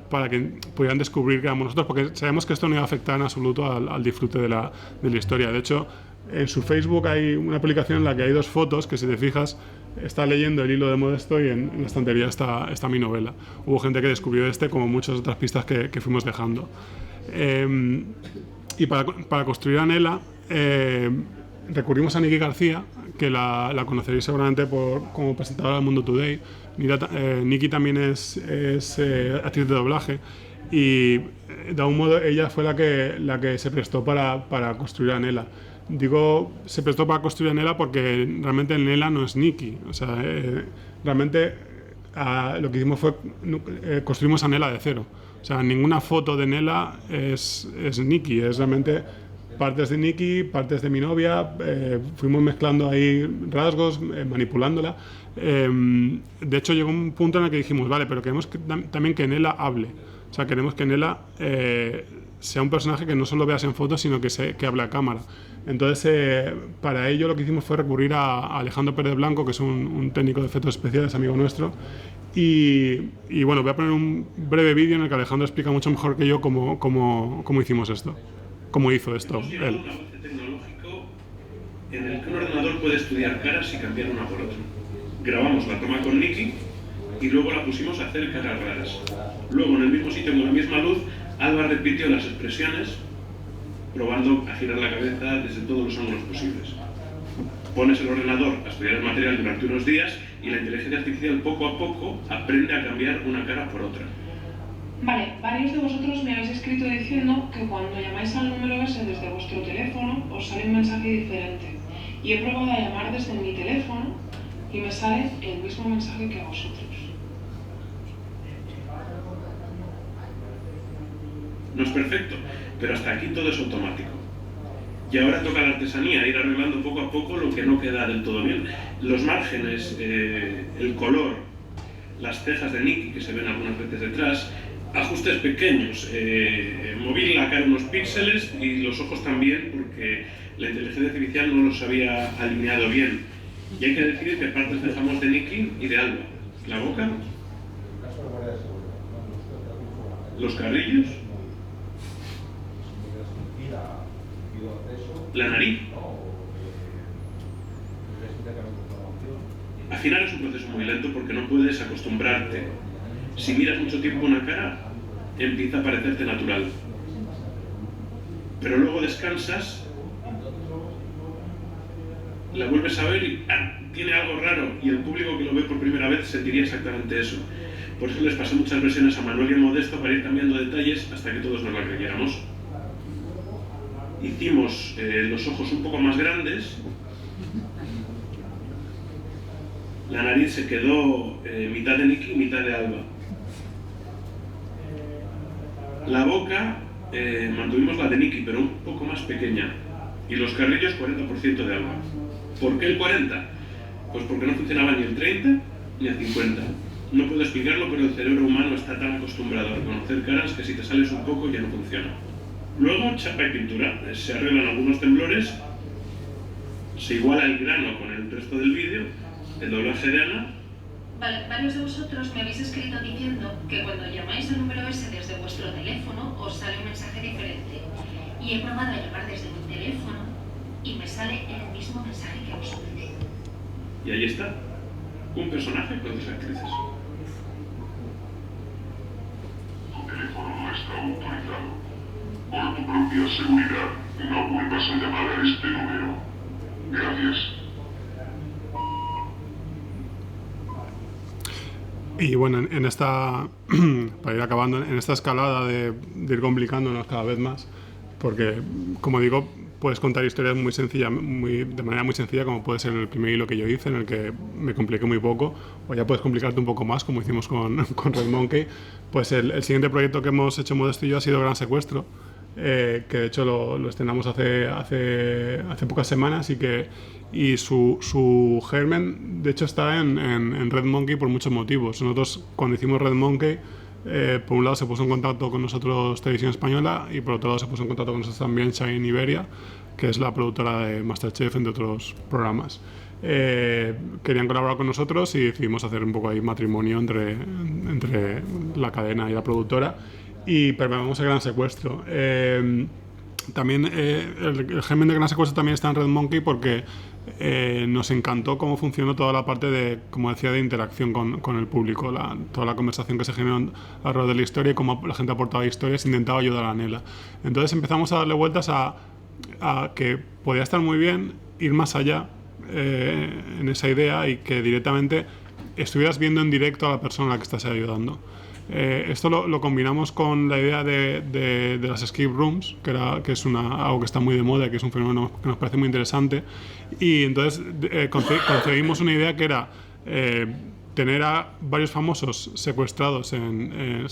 Speaker 1: para que pudieran descubrir que éramos nosotros, porque sabemos que esto no iba a afectar en absoluto al disfrute de la historia. De hecho, en su Facebook hay una publicación en la que hay 2 fotos que, si te fijas, está leyendo el hilo de Modesto y en la estantería está mi novela. Hubo gente que descubrió como muchas otras pistas que fuimos dejando. Y para construir a Nela recurrimos a Niki García, que la conoceréis seguramente como presentadora del Mundo Today. Niki también es actriz de doblaje y de algún modo ella fue la que se prestó para construir a Nela. Digo, se prestó para construir a Nela porque realmente Nela no es Niki. O sea, realmente lo que hicimos fue construimos a Nela de cero. O sea, ninguna foto de Nela es Nikki, es realmente partes de Nikki, partes de mi novia, fuimos mezclando ahí rasgos, manipulándola. De hecho, llegó un punto en el que dijimos, vale, pero queremos también que Nela hable. O sea, queremos que Nela sea un personaje que no solo veas en fotos, sino que hable a cámara. Entonces, para ello lo que hicimos fue recurrir a Alejandro Pérez Blanco, que es un técnico de efectos especiales, amigo nuestro. Y bueno, voy a poner un breve vídeo en el que Alejandro explica mucho mejor que yo cómo hicimos esto. ¿Cómo hizo esto
Speaker 7: Hemos llegado
Speaker 1: él?
Speaker 7: a un avance tecnológico en el que un ordenador puede estudiar caras y cambiar una por otra. Grabamos la toma con Nikki y luego la pusimos a hacer caras raras. Luego, en el mismo sitio, con la misma luz, Alba repitió las expresiones, probando a girar la cabeza desde todos los ángulos posibles. Pones el ordenador a estudiar el material durante unos días y la inteligencia artificial poco a poco aprende a cambiar una cara por otra.
Speaker 4: Vale, varios de vosotros me habéis escrito diciendo que cuando llamáis al número ese desde vuestro teléfono os sale un mensaje diferente. Y he probado a llamar desde mi teléfono y me sale el mismo mensaje que a vosotros.
Speaker 7: No es perfecto, pero hasta aquí todo es automático. Y ahora toca la artesanía, ir arreglando poco a poco lo que no queda del todo bien. Los márgenes, el color, las cejas de Nikki que se ven algunas veces detrás, ajustes pequeños, mover la cara unos píxeles y los ojos también porque la inteligencia artificial no los había alineado bien. Y hay que decidir qué partes dejamos de Nikki y de Alba. La boca, los carrillos, la nariz. Afinar es un proceso muy lento porque no puedes acostumbrarte. Si miras mucho tiempo una cara, empieza a parecerte natural. Pero luego descansas, la vuelves a ver y tiene algo raro. Y el público que lo ve por primera vez sentiría exactamente eso. Por eso les pasé muchas versiones a Manuel y a Modesto para ir cambiando detalles hasta que todos nos la creyéramos. Hicimos los ojos un poco más grandes. La nariz se quedó mitad de Nikki y mitad de Alba. La boca mantuvimos la de Nikki, pero un poco más pequeña. Y los carrillos 40% de Alba. ¿Por qué el 40? Pues porque no funcionaba ni el 30 ni el 50. No puedo explicarlo, pero el cerebro humano está tan acostumbrado a reconocer caras que si te sales un poco ya no funciona. Luego, chapa y pintura. Se arreglan algunos temblores, se iguala el grano con el resto del vídeo, el doblaje de Ana.
Speaker 8: Vale, varios de vosotros me habéis escrito diciendo que cuando llamáis al número ese desde vuestro teléfono os sale un mensaje diferente. Y he probado a llamar desde mi teléfono y me sale el mismo mensaje que a vosotros.
Speaker 7: Y ahí está, un personaje con dos actrices.
Speaker 2: Tu teléfono no está autorizado. Por tu propia seguridad, no vuelvas a llamar a este número. Gracias.
Speaker 1: Y bueno, en esta, para ir acabando, en esta escalada de ir complicándonos cada vez más, porque, como digo, puedes contar historias muy sencillas, de manera muy sencilla, como puede ser el primer hilo que yo hice, en el que me compliqué muy poco, o ya puedes complicarte un poco más, como hicimos con Red Monkey. Pues el siguiente proyecto que hemos hecho Modesto y yo ha sido Gran Secuestro, que de hecho lo estrenamos hace pocas semanas y su germen de hecho está en Red Monkey por muchos motivos. Nosotros cuando hicimos Red Monkey, por un lado se puso en contacto con nosotros Televisión Española y por otro lado se puso en contacto con nosotros también Shine Iberia, que es la productora de MasterChef, entre otros programas. Querían colaborar con nosotros y decidimos hacer un poco ahí matrimonio entre la cadena y la productora y preparamos el Gran Secuestro. También el germen de Gran Secuestro también está en Red Monkey porque nos encantó cómo funcionó toda la parte de, como decía, de interacción con el público, toda la conversación que se generó alrededor de la historia y cómo la gente aportaba historias e intentaba ayudar a Nela. Entonces empezamos a darle vueltas a que podía estar muy bien ir más allá en esa idea y que directamente estuvieras viendo en directo a la persona a la que estás ayudando. Esto lo combinamos con la idea de las escape rooms, que es algo que está muy de moda, que es un fenómeno que nos parece muy interesante, y entonces concebimos una idea que era tener a varios famosos secuestrados en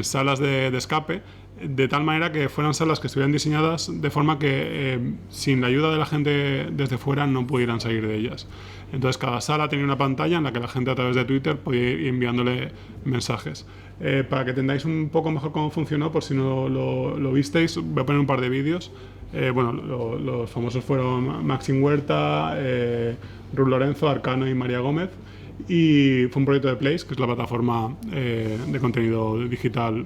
Speaker 1: salas de escape, de tal manera que fueran salas que estuvieran diseñadas de forma que sin la ayuda de la gente desde fuera no pudieran salir de ellas. Entonces cada sala tenía una pantalla en la que la gente a través de Twitter podía ir enviándole mensajes. Para que entendáis un poco mejor cómo funcionó, por si no lo visteis, voy a poner un par de vídeos. Los famosos fueron Maxim Huerta, Ruth Lorenzo, Arcano y María Gómez. Y fue un proyecto de Place, que es la plataforma de contenido digital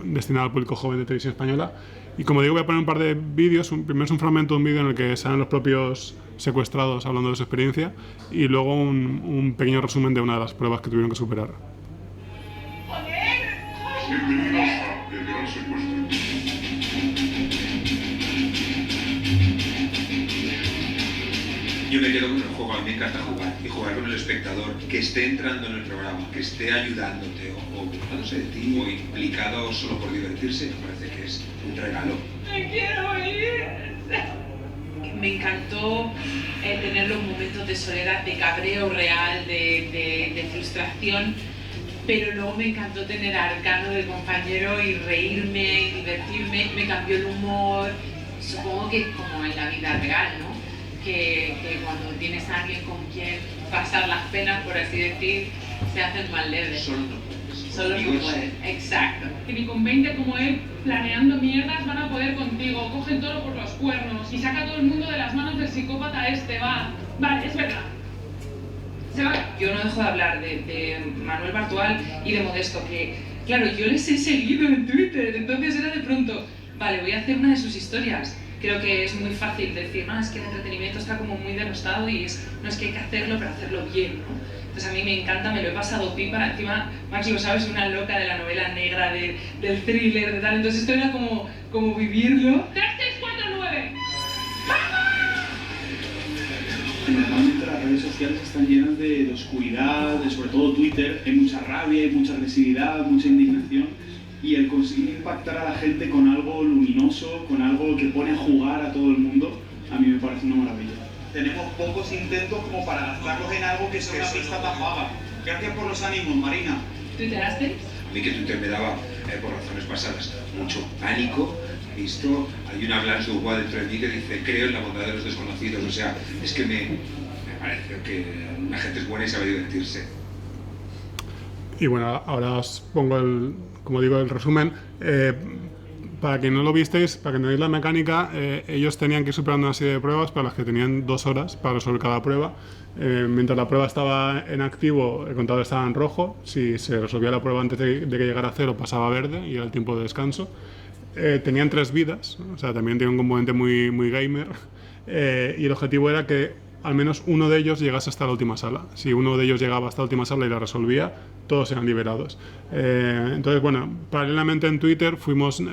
Speaker 1: destinada al público joven de Televisión Española. Y como digo, voy a poner un par de vídeos. Primero es un fragmento de un vídeo en el que salen los propios secuestrados hablando de su experiencia, y luego un pequeño resumen de una de las pruebas que tuvieron que superar.
Speaker 2: Bienvenidos a El Gran Secuestro.
Speaker 9: Yo me quedo con el juego, a mí me encanta jugar y jugar con el espectador, que esté entrando en el programa, que esté ayudándote o ocupándose de ti o implicado solo por divertirse, me parece que es un regalo.
Speaker 4: ¡Me quiero ir! Me encantó tener los momentos de soledad, de cabreo real, de frustración, pero luego me encantó tener a Arcano de compañero y reírme y divertirme. Me cambió el humor, supongo que como en la vida real, ¿no? Que cuando tienes a alguien con quien pasar las penas, por así decir, se hacen más leves. Solo no pueden, exacto.
Speaker 10: Que ni con 20 como él, planeando mierdas, van a poder contigo. Cogen todo por los cuernos y saca a todo el mundo de las manos del psicópata este, va. Vale, es verdad. Se va.
Speaker 4: Yo no dejo de hablar de Manuel Bartual y de Modesto, que, claro, yo les he seguido en Twitter, entonces era de pronto, vale, voy a hacer una de sus historias. Creo que es muy fácil decir, no, es que el entretenimiento está como muy denostado y no es que hay que hacerlo, pero hacerlo bien, ¿no? Entonces a mí me encanta, me lo he pasado pipa. Encima, Max lo sabes, una loca de la novela negra, del thriller, de tal. Entonces esto era como vivirlo.
Speaker 10: 3649.
Speaker 11: Normalmente las redes sociales están llenas de oscuridad, sobre todo Twitter. Hay mucha rabia, hay mucha agresividad, mucha indignación. Y el conseguir impactar a la gente con algo luminoso, con algo que pone a jugar a todo el mundo, a mí me parece una maravilla.
Speaker 12: Tenemos pocos intentos como para gastarlos en algo que sea una pista tan vaga. Gracias por los ánimos, Marina.
Speaker 4: ¿Tuiteraste?
Speaker 9: A mí que Twitter me daba, por razones pasadas, mucho pánico. Visto, hay una Blanche Dubois dentro de mí que dice, creo en la bondad de los desconocidos. O sea, es que me parece que la gente es buena y sabe divertirse.
Speaker 1: Y bueno, ahora os pongo el resumen. Para quien no lo visteis, para que entendáis la mecánica, ellos tenían que ir superando una serie de pruebas para las que tenían 2 horas para resolver cada prueba. Mientras la prueba estaba en activo, el contador estaba en rojo. Si se resolvía la prueba antes de que llegara a 0, pasaba a verde y era el tiempo de descanso. Tenían 3 vidas, o sea, también tiene un componente muy, muy gamer. Y el objetivo era que al menos uno de ellos llegase hasta la última sala. Si uno de ellos llegaba hasta la última sala y la resolvía, todos eran liberados. Entonces, bueno, paralelamente en Twitter fuimos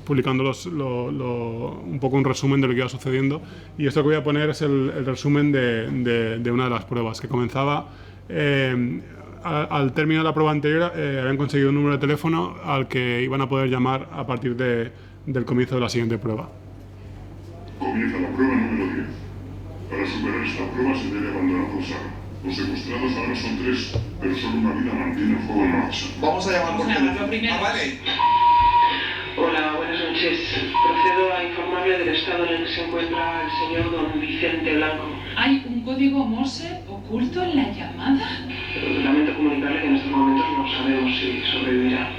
Speaker 1: publicando un poco un resumen de lo que iba sucediendo, y esto que voy a poner es el resumen de una de las pruebas, que comenzaba al término de la prueba anterior. Habían conseguido un número de teléfono al que iban a poder llamar a partir del comienzo de la siguiente prueba.
Speaker 2: Comienza la prueba número 10. Para superar esta prueba se debe abandonar tu sala. Los secuestrados ahora son 3, pero solo una vida mantiene el juego en marcha.
Speaker 12: Vamos a llamar por teléfono.
Speaker 4: Primero.
Speaker 12: Vale.
Speaker 3: Hola, buenas noches. Procedo a informarle del estado en el que se encuentra el señor don Vicente Blanco.
Speaker 4: ¿Hay un código Morse oculto en la llamada?
Speaker 3: Lamento comunicarle que en estos momentos no sabemos si sobrevivirá.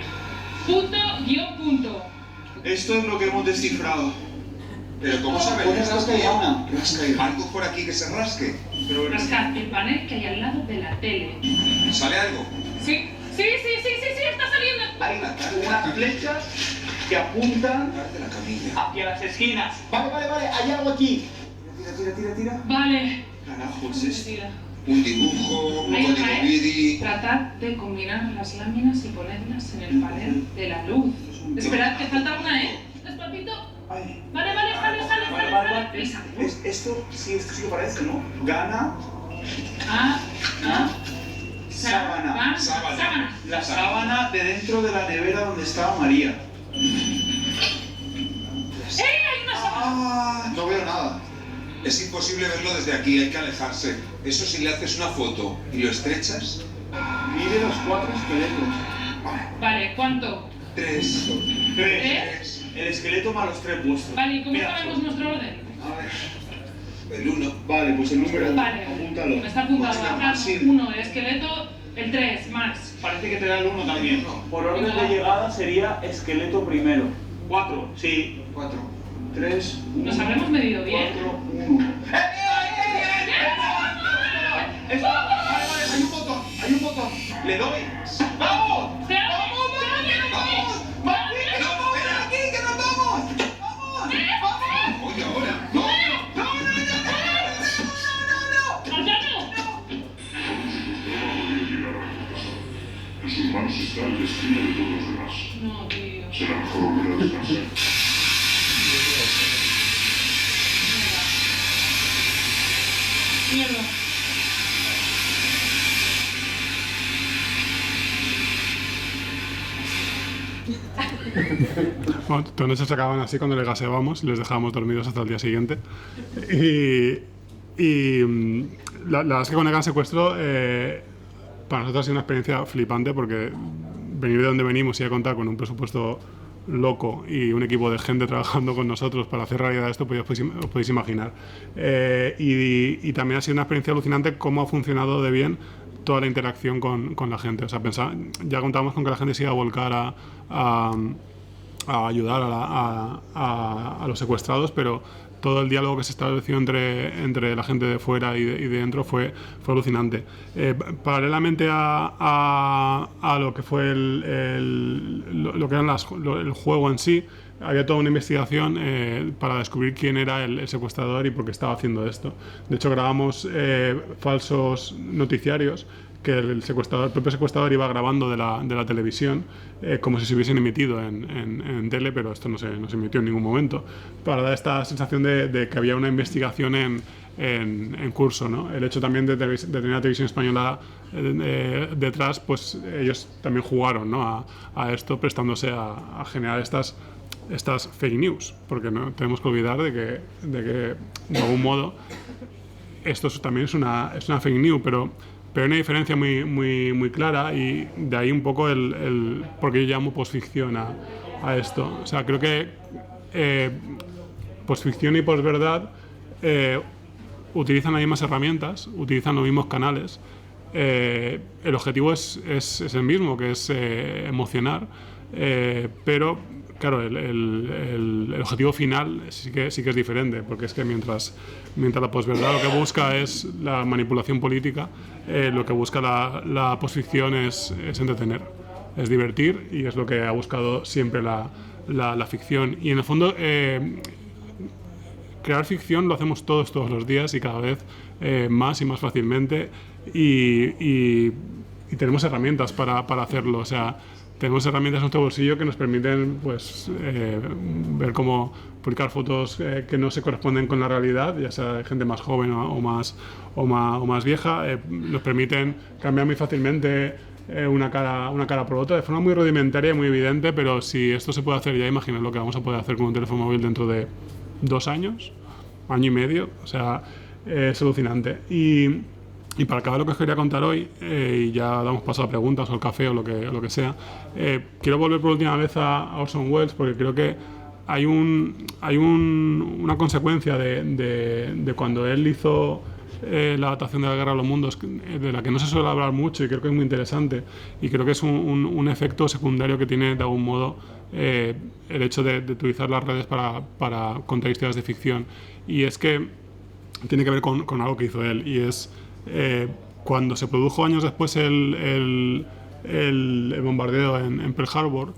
Speaker 4: Punto.
Speaker 12: Esto es lo que hemos descifrado.
Speaker 9: Pero ¿cómo sabe?
Speaker 12: Rasca.
Speaker 9: ¿Algo por aquí que se rasque?
Speaker 12: Pero
Speaker 4: Rascad el panel que hay al lado de la tele.
Speaker 9: ¿Sale algo?
Speaker 10: Sí, está saliendo.
Speaker 12: hay unas flechas que apuntan
Speaker 9: De la camilla.
Speaker 12: hacia las esquinas. Vale, hay algo aquí. Tira.
Speaker 10: Vale.
Speaker 12: Carajos, es
Speaker 9: Un dibujo, un
Speaker 4: Hay
Speaker 9: código
Speaker 4: otra,
Speaker 9: BIDI.
Speaker 4: Tratad de combinar las láminas y ponerlas en el panel de la luz. Esperad, que falta una, ¿eh?
Speaker 10: Despacito.
Speaker 12: Ay.
Speaker 10: Vale.
Speaker 4: Prisa.
Speaker 12: Esto sí que parece, ¿no? Gana sábana.
Speaker 10: Sábana.
Speaker 12: La sábana de dentro de la nevera donde estaba María.
Speaker 10: Hay una sábana.
Speaker 12: No veo nada.
Speaker 9: Es imposible verlo desde aquí, hay que alejarse. Eso si le haces una foto y lo estrechas...
Speaker 11: Mide los 4 esqueletos.
Speaker 10: Vale, ¿cuánto?
Speaker 9: 3.
Speaker 10: 3.
Speaker 11: El esqueleto más los 3 vuestros.
Speaker 10: Vale, ¿y cómo sabemos nuestro orden?
Speaker 9: A ver... El 1.
Speaker 11: Vale, pues el número...
Speaker 10: Vale,
Speaker 11: apúntalo.
Speaker 10: me está apuntado. Acá, 1, el esqueleto, el 3, más.
Speaker 11: Parece que te da el 1 también. Por orden de llegada sería esqueleto primero. 4, sí.
Speaker 9: 4.
Speaker 11: 3, 1.
Speaker 10: ¿Nos habremos medido bien?
Speaker 11: 4, 1.
Speaker 12: Hay un botón. Le doy. ¡Vamos! ¡Vamos! ¡Ven aquí, que nos vamos! ¡Vamos! ¡Vamos!
Speaker 9: Oye, ahora.
Speaker 12: ¡No!
Speaker 2: En sus manos está el destino de todos los demás.
Speaker 10: No, tío.
Speaker 2: Será mejor volver a descansar.
Speaker 10: Mierda.
Speaker 1: Bueno, todas noches se acababan así cuando les gaseábamos y les dejábamos dormidos hasta el día siguiente. La verdad es que con el gran secuestro para nosotros ha sido una experiencia flipante porque venir de donde venimos y a contar con un presupuesto loco y un equipo de gente trabajando con nosotros para hacer realidad esto, pues os podéis imaginar. Y también ha sido una experiencia alucinante cómo ha funcionado de bien toda la interacción con la gente. O sea, ya contábamos con que la gente se iba a volcar a ayudar a los secuestrados, pero todo el diálogo que se estableció entre la gente de fuera y de dentro fue alucinante. Paralelamente a lo que fue lo que era el juego en sí, había toda una investigación para descubrir quién era el secuestrador y por qué estaba haciendo esto. De hecho, grabamos falsos noticiarios que el propio secuestrador iba grabando de la televisión como si se hubiesen emitido en tele, pero esto no se emitió en ningún momento, para dar esta sensación de que había una investigación en curso, ¿no? El hecho también de tener la televisión española detrás, pues ellos también jugaron, ¿no? a esto, prestándose a generar estas fake news, porque no tenemos que olvidar de que de algún modo esto también es una fake news, pero hay una diferencia muy clara, y de ahí un poco el por qué yo llamo posficción a esto. O sea, creo que posficción y posverdad utilizan las mismas herramientas, utilizan los mismos canales. El objetivo es el mismo, que es emocionar, pero claro, el objetivo final sí que es diferente, porque es que mientras la posverdad lo que busca es la manipulación política, lo que busca la posficción es entretener, es divertir, y es lo que ha buscado siempre la ficción. Y en el fondo, crear ficción lo hacemos todos los días y cada vez más y más fácilmente, y tenemos herramientas para hacerlo. O sea, tenemos herramientas en nuestro bolsillo que nos permiten, pues, ver cómo publicar fotos que no se corresponden con la realidad, ya sea de gente más joven o más vieja. Nos permiten cambiar muy fácilmente una cara por otra de forma muy rudimentaria y muy evidente, pero si esto se puede hacer ya, imaginen lo que vamos a poder hacer con un teléfono móvil dentro de 2 años, año y medio. O sea, es alucinante. Y para acabar lo que os quería contar hoy, y ya damos paso a preguntas o al café o lo que sea, quiero volver por última vez a Orson Welles, porque creo que hay una consecuencia de cuando él hizo la adaptación de La Guerra de los Mundos, de la que no se suele hablar mucho y creo que es muy interesante, y creo que es un efecto secundario que tiene de algún modo el hecho de utilizar las redes para contar historias de ficción, y es que tiene que ver con algo que hizo él, y es cuando se produjo años después el bombardeo en Pearl Harbor.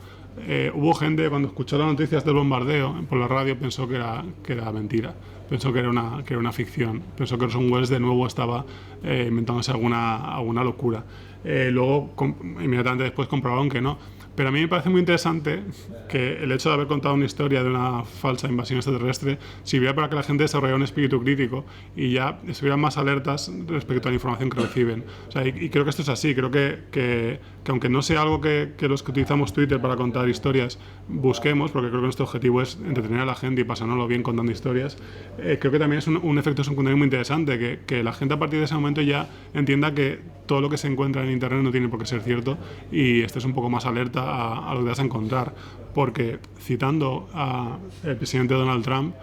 Speaker 1: Hubo gente, cuando escuchó las noticias del bombardeo por la radio, pensó que era mentira, pensó que era una ficción, pensó que Orson Welles de nuevo estaba inventándose alguna locura. Luego, inmediatamente después, comprobaron que no. Pero a mí me parece muy interesante que el hecho de haber contado una historia de una falsa invasión extraterrestre sirviera para que la gente desarrollara un espíritu crítico y ya estuvieran más alertas respecto a la información que reciben. O sea, y creo que esto es así. Creo que aunque no sea algo que los que utilizamos Twitter para contar historias busquemos, porque creo que nuestro objetivo es entretener a la gente y pasárnoslo bien contando historias, creo que también es un efecto secundario muy interesante, que la gente a partir de ese momento ya entienda que todo lo que se encuentra en Internet no tiene por qué ser cierto y estés un poco más alerta a lo que vas a encontrar, porque citando al presidente Donald Trump,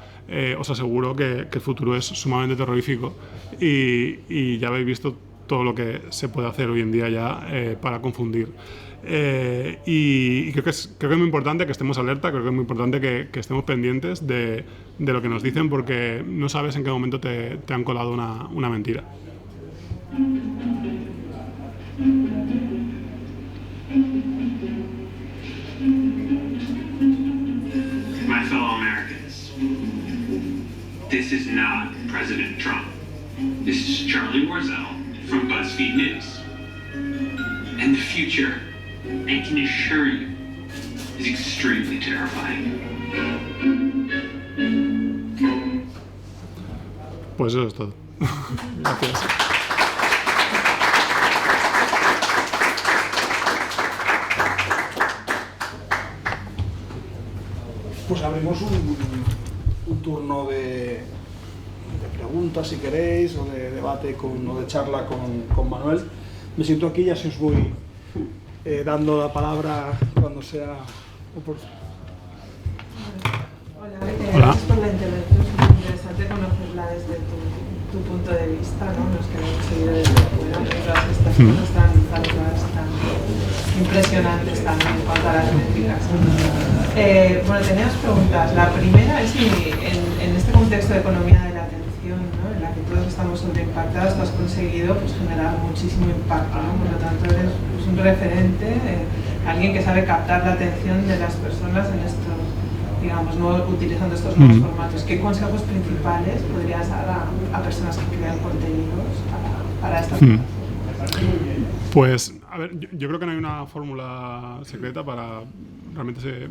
Speaker 1: os aseguro que el futuro es sumamente terrorífico y ya habéis visto todo lo que se puede hacer hoy en día ya para confundir. Y creo que es muy importante que estemos alerta, creo que es muy importante que estemos pendientes de lo que nos dicen, porque no sabes en qué momento te han colado una mentira.
Speaker 13: My fellow Americans, this is not President Trump. This is Charlie Warzel from BuzzFeed News. And the future, I can assure you, is extremely terrifying.
Speaker 1: Pues eso es todo. Gracias.
Speaker 5: Pues abrimos un turno de preguntas, si queréis, o de debate o de charla con Manuel. Me siento aquí y así os voy dando la palabra cuando sea oportuno.
Speaker 14: Hola, gracias por la intervención. Es muy interesante conocerla desde tu punto de vista, ¿no? Los que hemos seguido desde fuera, todas estas cosas tan impresionantes también en cuanto a las métricas. Bueno, tenía dos preguntas. La primera es si en este contexto de economía de la atención, ¿no? En la que todos estamos sobreimpactados, tú has conseguido pues, generar muchísimo impacto, ¿no? Por lo tanto, eres pues, un referente, alguien que sabe captar la atención de las personas en estos, digamos, utilizando estos nuevos formatos. ¿Qué consejos principales podrías dar a personas que crean contenidos para esta plataforma?
Speaker 1: Pues, a ver, yo creo que no hay una fórmula secreta para... Realmente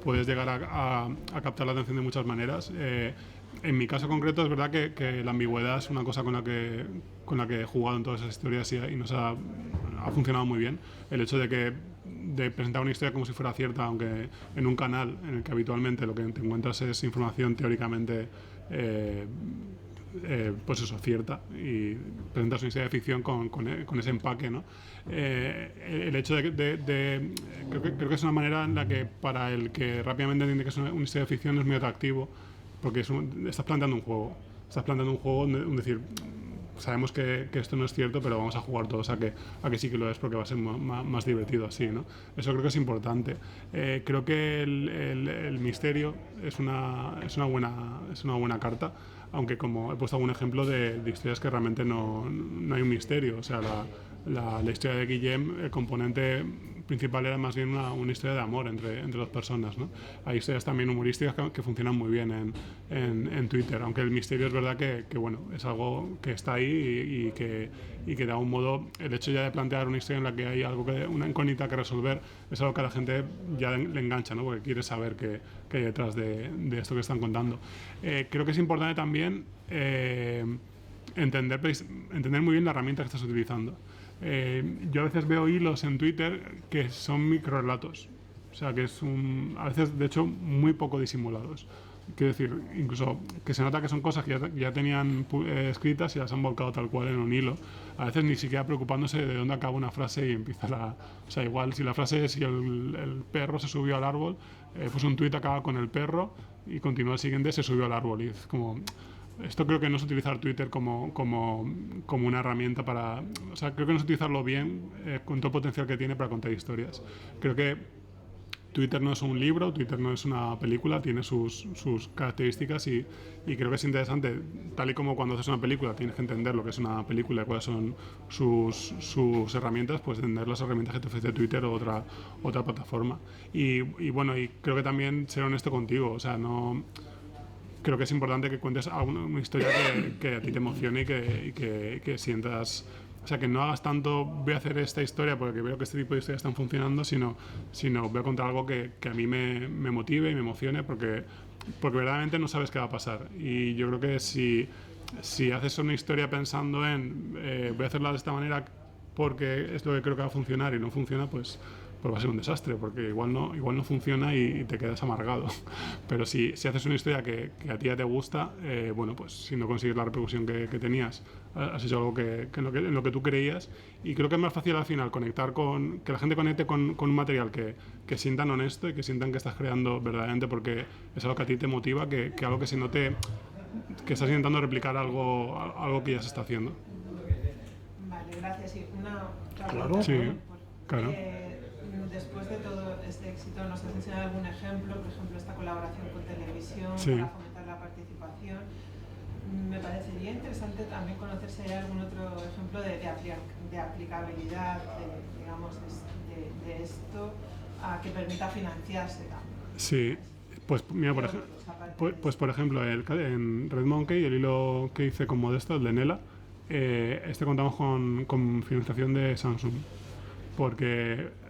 Speaker 1: puedes llegar a captar la atención de muchas maneras. En mi caso concreto es verdad que la ambigüedad es una cosa con la que he jugado en todas esas historias y nos ha funcionado muy bien. El hecho de presentar una historia como si fuera cierta, aunque en un canal en el que habitualmente lo que te encuentras es información teóricamente pues eso, cierta, y presentas una historia de ficción con ese empaque, ¿no? El hecho creo que es una manera en la que para el que rápidamente entiende que es una historia de ficción es muy atractivo, porque estás planteando un juego. Es decir, sabemos que esto no es cierto, pero vamos a jugar todos a que sí que lo es, porque va a ser más divertido así, ¿no? Eso creo que es importante. Creo que el misterio es una buena carta, aunque como he puesto algún ejemplo de historias que realmente no hay un misterio. O sea, la historia de Guillem, el componente principal era más bien una historia de amor entre dos personas, ¿no? Hay historias también humorísticas que funcionan muy bien en Twitter, aunque el misterio es verdad que bueno, es algo que está ahí y que de algún modo el hecho ya de plantear una historia en la que hay una incógnita que resolver es algo que a la gente ya le engancha, ¿no? Porque quiere saber qué hay detrás de esto que están contando. Creo que es importante también entender muy bien la herramienta que estás utilizando. Yo a veces veo hilos en Twitter que son microrelatos, o sea, que a veces de hecho muy poco disimulados. Quiero decir, incluso que se nota que son cosas que ya tenían escritas y las han volcado tal cual en un hilo. A veces ni siquiera preocupándose de dónde acaba una frase y empieza o sea, igual si la frase es si el perro se subió al árbol, pues un tuit acaba con el perro y continúa el siguiente, se subió al árbol. Y es como... Esto creo que no es utilizar Twitter como una herramienta para... O sea, creo que no es utilizarlo bien con todo el potencial que tiene para contar historias. Creo que Twitter no es un libro, Twitter no es una película, tiene sus características y creo que es interesante, tal y como cuando haces una película tienes que entender lo que es una película y cuáles son sus herramientas, pues entender las herramientas que te ofrece Twitter o otra plataforma. Y bueno, y creo que también ser honesto contigo, o sea, no... Creo que es importante que cuentes una historia que a ti te emocione y que sientas O sea, que no hagas tanto, voy a hacer esta historia porque veo que este tipo de historias están funcionando, sino voy a contar algo que a mí me motive y me emocione porque verdaderamente no sabes qué va a pasar. Y yo creo que si haces una historia pensando en voy a hacerla de esta manera porque es lo que creo que va a funcionar y no funciona, pues va a ser un desastre, porque igual no funciona y te quedas amargado. Pero si haces una historia que a ti ya te gusta, bueno, pues si no consigues la repercusión que tenías, has hecho algo en lo que tú creías, y creo que es más fácil al final que la gente conecte con un material que sientan honesto y que sientan que estás creando verdaderamente porque es algo que a ti te motiva, que algo que se note que estás intentando replicar algo que ya se está haciendo.
Speaker 14: Vale, gracias. Y una
Speaker 1: Claro. Sí, claro.
Speaker 14: Después de todo este éxito, ¿nos has enseñado algún ejemplo? Por ejemplo, esta colaboración con televisión para fomentar la participación. Me parecería interesante también conocer si hay algún otro ejemplo de aplicabilidad de esto que permita financiarse también.
Speaker 1: Sí, pues mira, por ejemplo, en Red Monkey, el hilo que hice con Modesto, el de Nela, contamos con financiación de Samsung, porque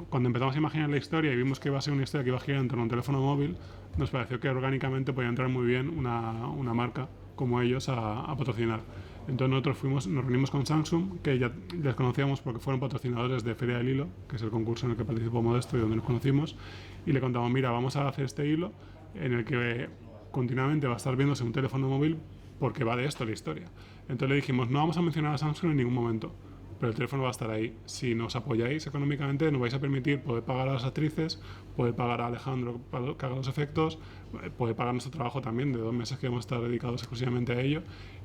Speaker 1: cuando empezamos a imaginar la historia y vimos que iba a ser una historia que iba a girar en torno a un teléfono móvil, nos pareció que orgánicamente podía entrar muy bien una marca como ellos a patrocinar. Entonces nosotros nos reunimos con Samsung, que ya les conocíamos porque fueron patrocinadores de Feria del Hilo, que es el concurso en el que participó Modesto y donde nos conocimos, y le contamos, mira, vamos a hacer este hilo en el que continuamente va a estar viéndose un teléfono móvil porque va de esto la historia. Entonces le dijimos, no vamos a mencionar a Samsung en ningún momento, pero el teléfono va a estar ahí. Si nos apoyáis económicamente, nos vais a permitir poder pagar a las actrices, poder pagar a Alejandro que haga los efectos, poder pagar nuestro trabajo también de 2 meses que vamos a estar dedicados exclusivamente a ello.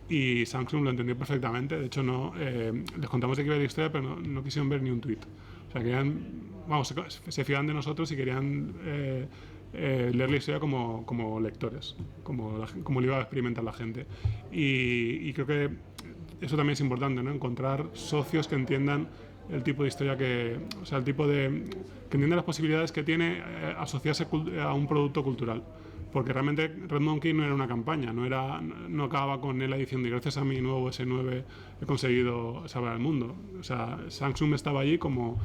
Speaker 1: Y Samsung lo entendió perfectamente. De hecho, les contamos de qué iba la historia, pero no quisieron ver ni un tuit. O sea, se fiaban de nosotros y querían leer la historia como lectores, como lo iba a experimentar la gente. Y creo que eso también es importante, ¿no? Encontrar socios que entiendan el tipo de historia que entiendan las posibilidades que tiene asociarse a un producto cultural. Porque realmente Red Monkey no era una campaña, no acababa con la edición de gracias a mi nuevo S9 he conseguido salvar el mundo. O sea, Samsung estaba allí como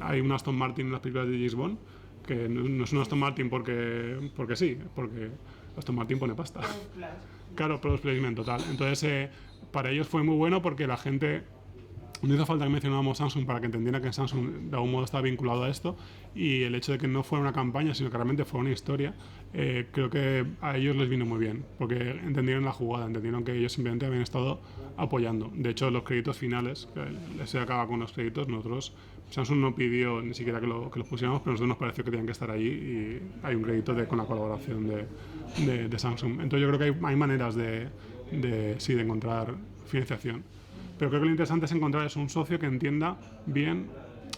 Speaker 1: hay un Aston Martin en las películas de James Bond, que no es un Aston Martin porque sí, porque Aston Martin pone pasta. Claro, product placement total. Entonces, para ellos fue muy bueno porque la gente, no hizo falta que mencionáramos Samsung para que entendiera que Samsung de algún modo estaba vinculado a esto, y el hecho de que no fuera una campaña, sino que realmente fuera una historia, creo que a ellos les vino muy bien, porque entendieron la jugada, entendieron que ellos simplemente habían estado apoyando. De hecho, los créditos finales, se acaba con los créditos, nosotros, Samsung no pidió ni siquiera que los pusiéramos, pero a nosotros nos pareció que tenían que estar allí y hay un crédito con la colaboración de Samsung. Entonces yo creo que hay maneras de encontrar financiación. Pero creo que lo interesante es encontrar un socio que entienda bien,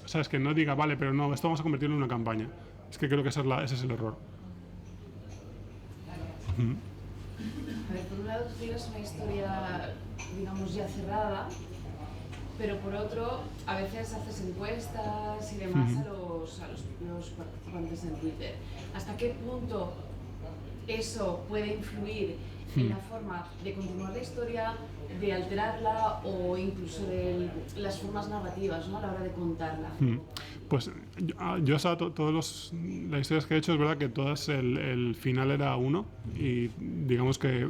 Speaker 1: ¿sabes? Que no diga, vale, pero no, esto vamos a convertirlo en una campaña. Es que creo que ese es el error.
Speaker 15: A ver, por un lado tú tienes una historia, digamos, ya cerrada, pero por otro, a veces haces encuestas y demás a los participantes en Twitter. ¿Hasta qué punto eso puede influir en la forma de continuar la historia, de alterarla o incluso de las formas narrativas, ¿no? A la hora de contarla?
Speaker 1: Pues yo todas las historias que he hecho, es verdad que todas el final era uno, y digamos que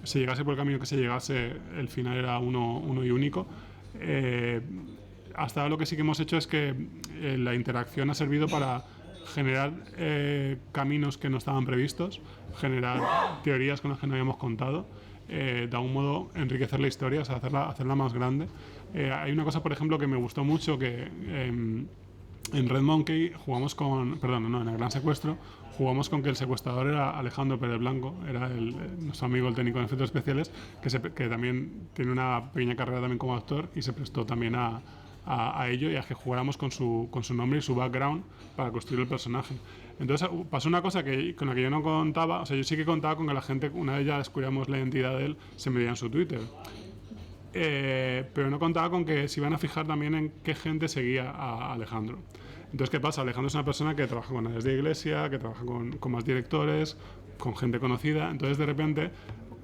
Speaker 1: se llegase por el camino que se llegase, el final era uno y único. Hasta ahora lo que sí que hemos hecho es que la interacción ha servido para generar caminos que no estaban previstos, generar teorías con las que no habíamos contado, de algún modo enriquecer la historia, o sea, hacerla más grande. Hay una cosa, por ejemplo, que me gustó mucho, que en Red Monkey jugamos en el Gran Secuestro, jugamos con que el secuestrador era Alejandro Pérez Blanco, era nuestro amigo el técnico de efectos especiales, que también tiene una pequeña carrera también como actor y se prestó también a ello y a que jugáramos con su nombre y su background para construir el personaje. Entonces pasó una cosa con la que yo no contaba, o sea, yo sí que contaba con que la gente, una vez ya descubríamos la identidad de él, se medía en su Twitter. Pero no contaba con que se iban a fijar también en qué gente seguía a Alejandro. Entonces, ¿qué pasa? Alejandro es una persona que trabaja con áreas de iglesia, que trabaja con más directores, con gente conocida. Entonces, de repente,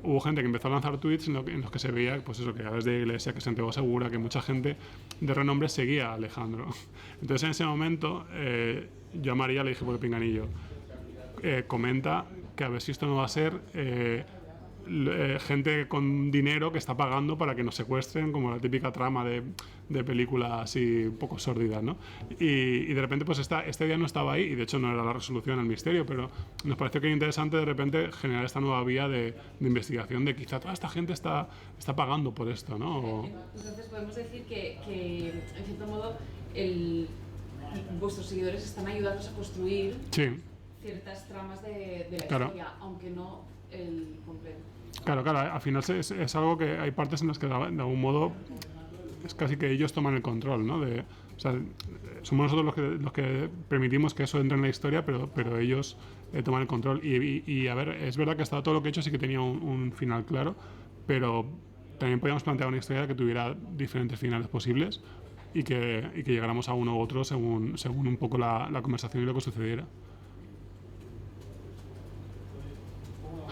Speaker 1: hubo gente que empezó a lanzar tweets en los que se veía, pues eso, que a través de Iglesia, que Santiago Segura, que mucha gente de renombre seguía a Alejandro. Entonces en ese momento yo a María le dije por el pinganillo, comenta que a ver si esto no va a ser gente con dinero que está pagando para que nos secuestren, como la típica trama de película así un poco sórdida, ¿no? Y de repente pues este día no estaba ahí, y de hecho no era la resolución al misterio, pero nos pareció que era interesante de repente generar esta nueva vía de investigación de quizá toda esta gente está pagando por esto, ¿no?
Speaker 15: Entonces podemos decir que en cierto modo vuestros seguidores están ayudando a construir ciertas tramas de la historia, aunque no el completo.
Speaker 1: Claro, al final es algo que hay partes en las que de algún modo es casi que ellos toman el control, ¿no? O sea, somos nosotros los que permitimos que eso entre en la historia, pero ellos toman el control. Y a ver, es verdad que todo lo que he hecho sí que tenía un final claro, pero también podíamos plantear una historia que tuviera diferentes finales posibles y que llegáramos a uno u otro según un poco la conversación y lo que sucediera.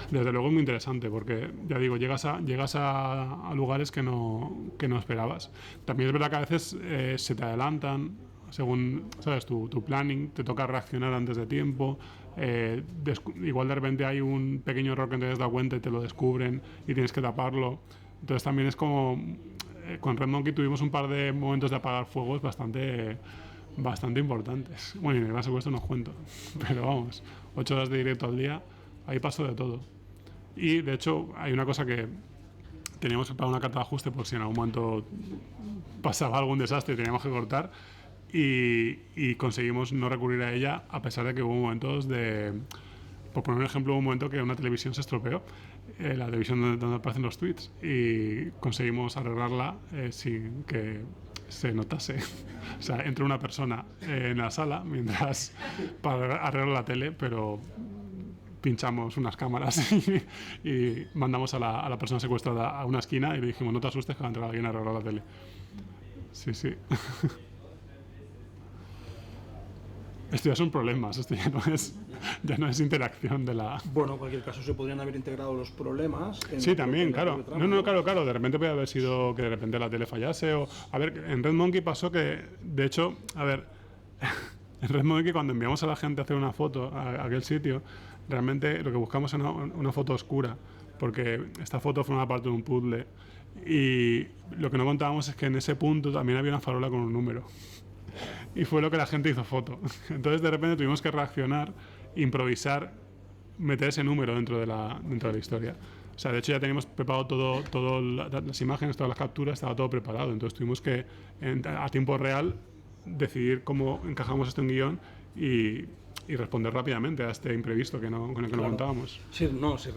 Speaker 1: Desde luego es muy interesante porque, ya digo, llegas a lugares que no esperabas. También es verdad que a veces se te adelantan, según, ¿sabes? Tu planning, te toca reaccionar antes de tiempo, igual de repente hay un pequeño error que no te has dado cuenta y te lo descubren y tienes que taparlo. Entonces también es como, con Red Monkey tuvimos un par de momentos de apagar fuegos bastante importantes. Bueno, y en el Gran Secuestro no os cuento, pero vamos, 8 horas de directo al día, ahí pasó de todo. Y de hecho hay una cosa que teníamos que pagar una carta de ajuste por si en algún momento pasaba algún desastre y teníamos que cortar, y conseguimos no recurrir a ella, a pesar de que hubo momentos por poner un ejemplo, hubo un momento que una televisión se estropeó, la televisión donde aparecen los tweets, y conseguimos arreglarla sin que se notase. O sea, entró una persona en la sala para arreglar la tele, pero pinchamos unas cámaras y mandamos a la persona secuestrada a una esquina y le dijimos, no te asustes que va a entrar alguien a arreglar la tele. Sí. Esto ya son problemas, esto ya no es interacción de la...
Speaker 5: Bueno, en cualquier caso se podrían haber integrado los problemas.
Speaker 1: Sí, también, claro. Claro. De repente puede haber sido que de repente la tele fallase o... A ver, en Red Monkey pasó que, de hecho, a ver... En Red Monkey, cuando enviamos a la gente a hacer una foto a aquel sitio, realmente lo que buscamos es una foto oscura, porque esta foto forma parte de un puzzle, y lo que no contábamos es que en ese punto también había una farola con un número, y fue lo que la gente hizo foto. Entonces de repente tuvimos que reaccionar, improvisar, meter ese número dentro de la historia. O sea, de hecho ya teníamos preparado todo las imágenes, todas las capturas, estaba todo preparado, entonces tuvimos que a tiempo real decidir cómo encajamos esto en guión y responder rápidamente a este imprevisto con el que no contábamos.
Speaker 5: Sí, realmente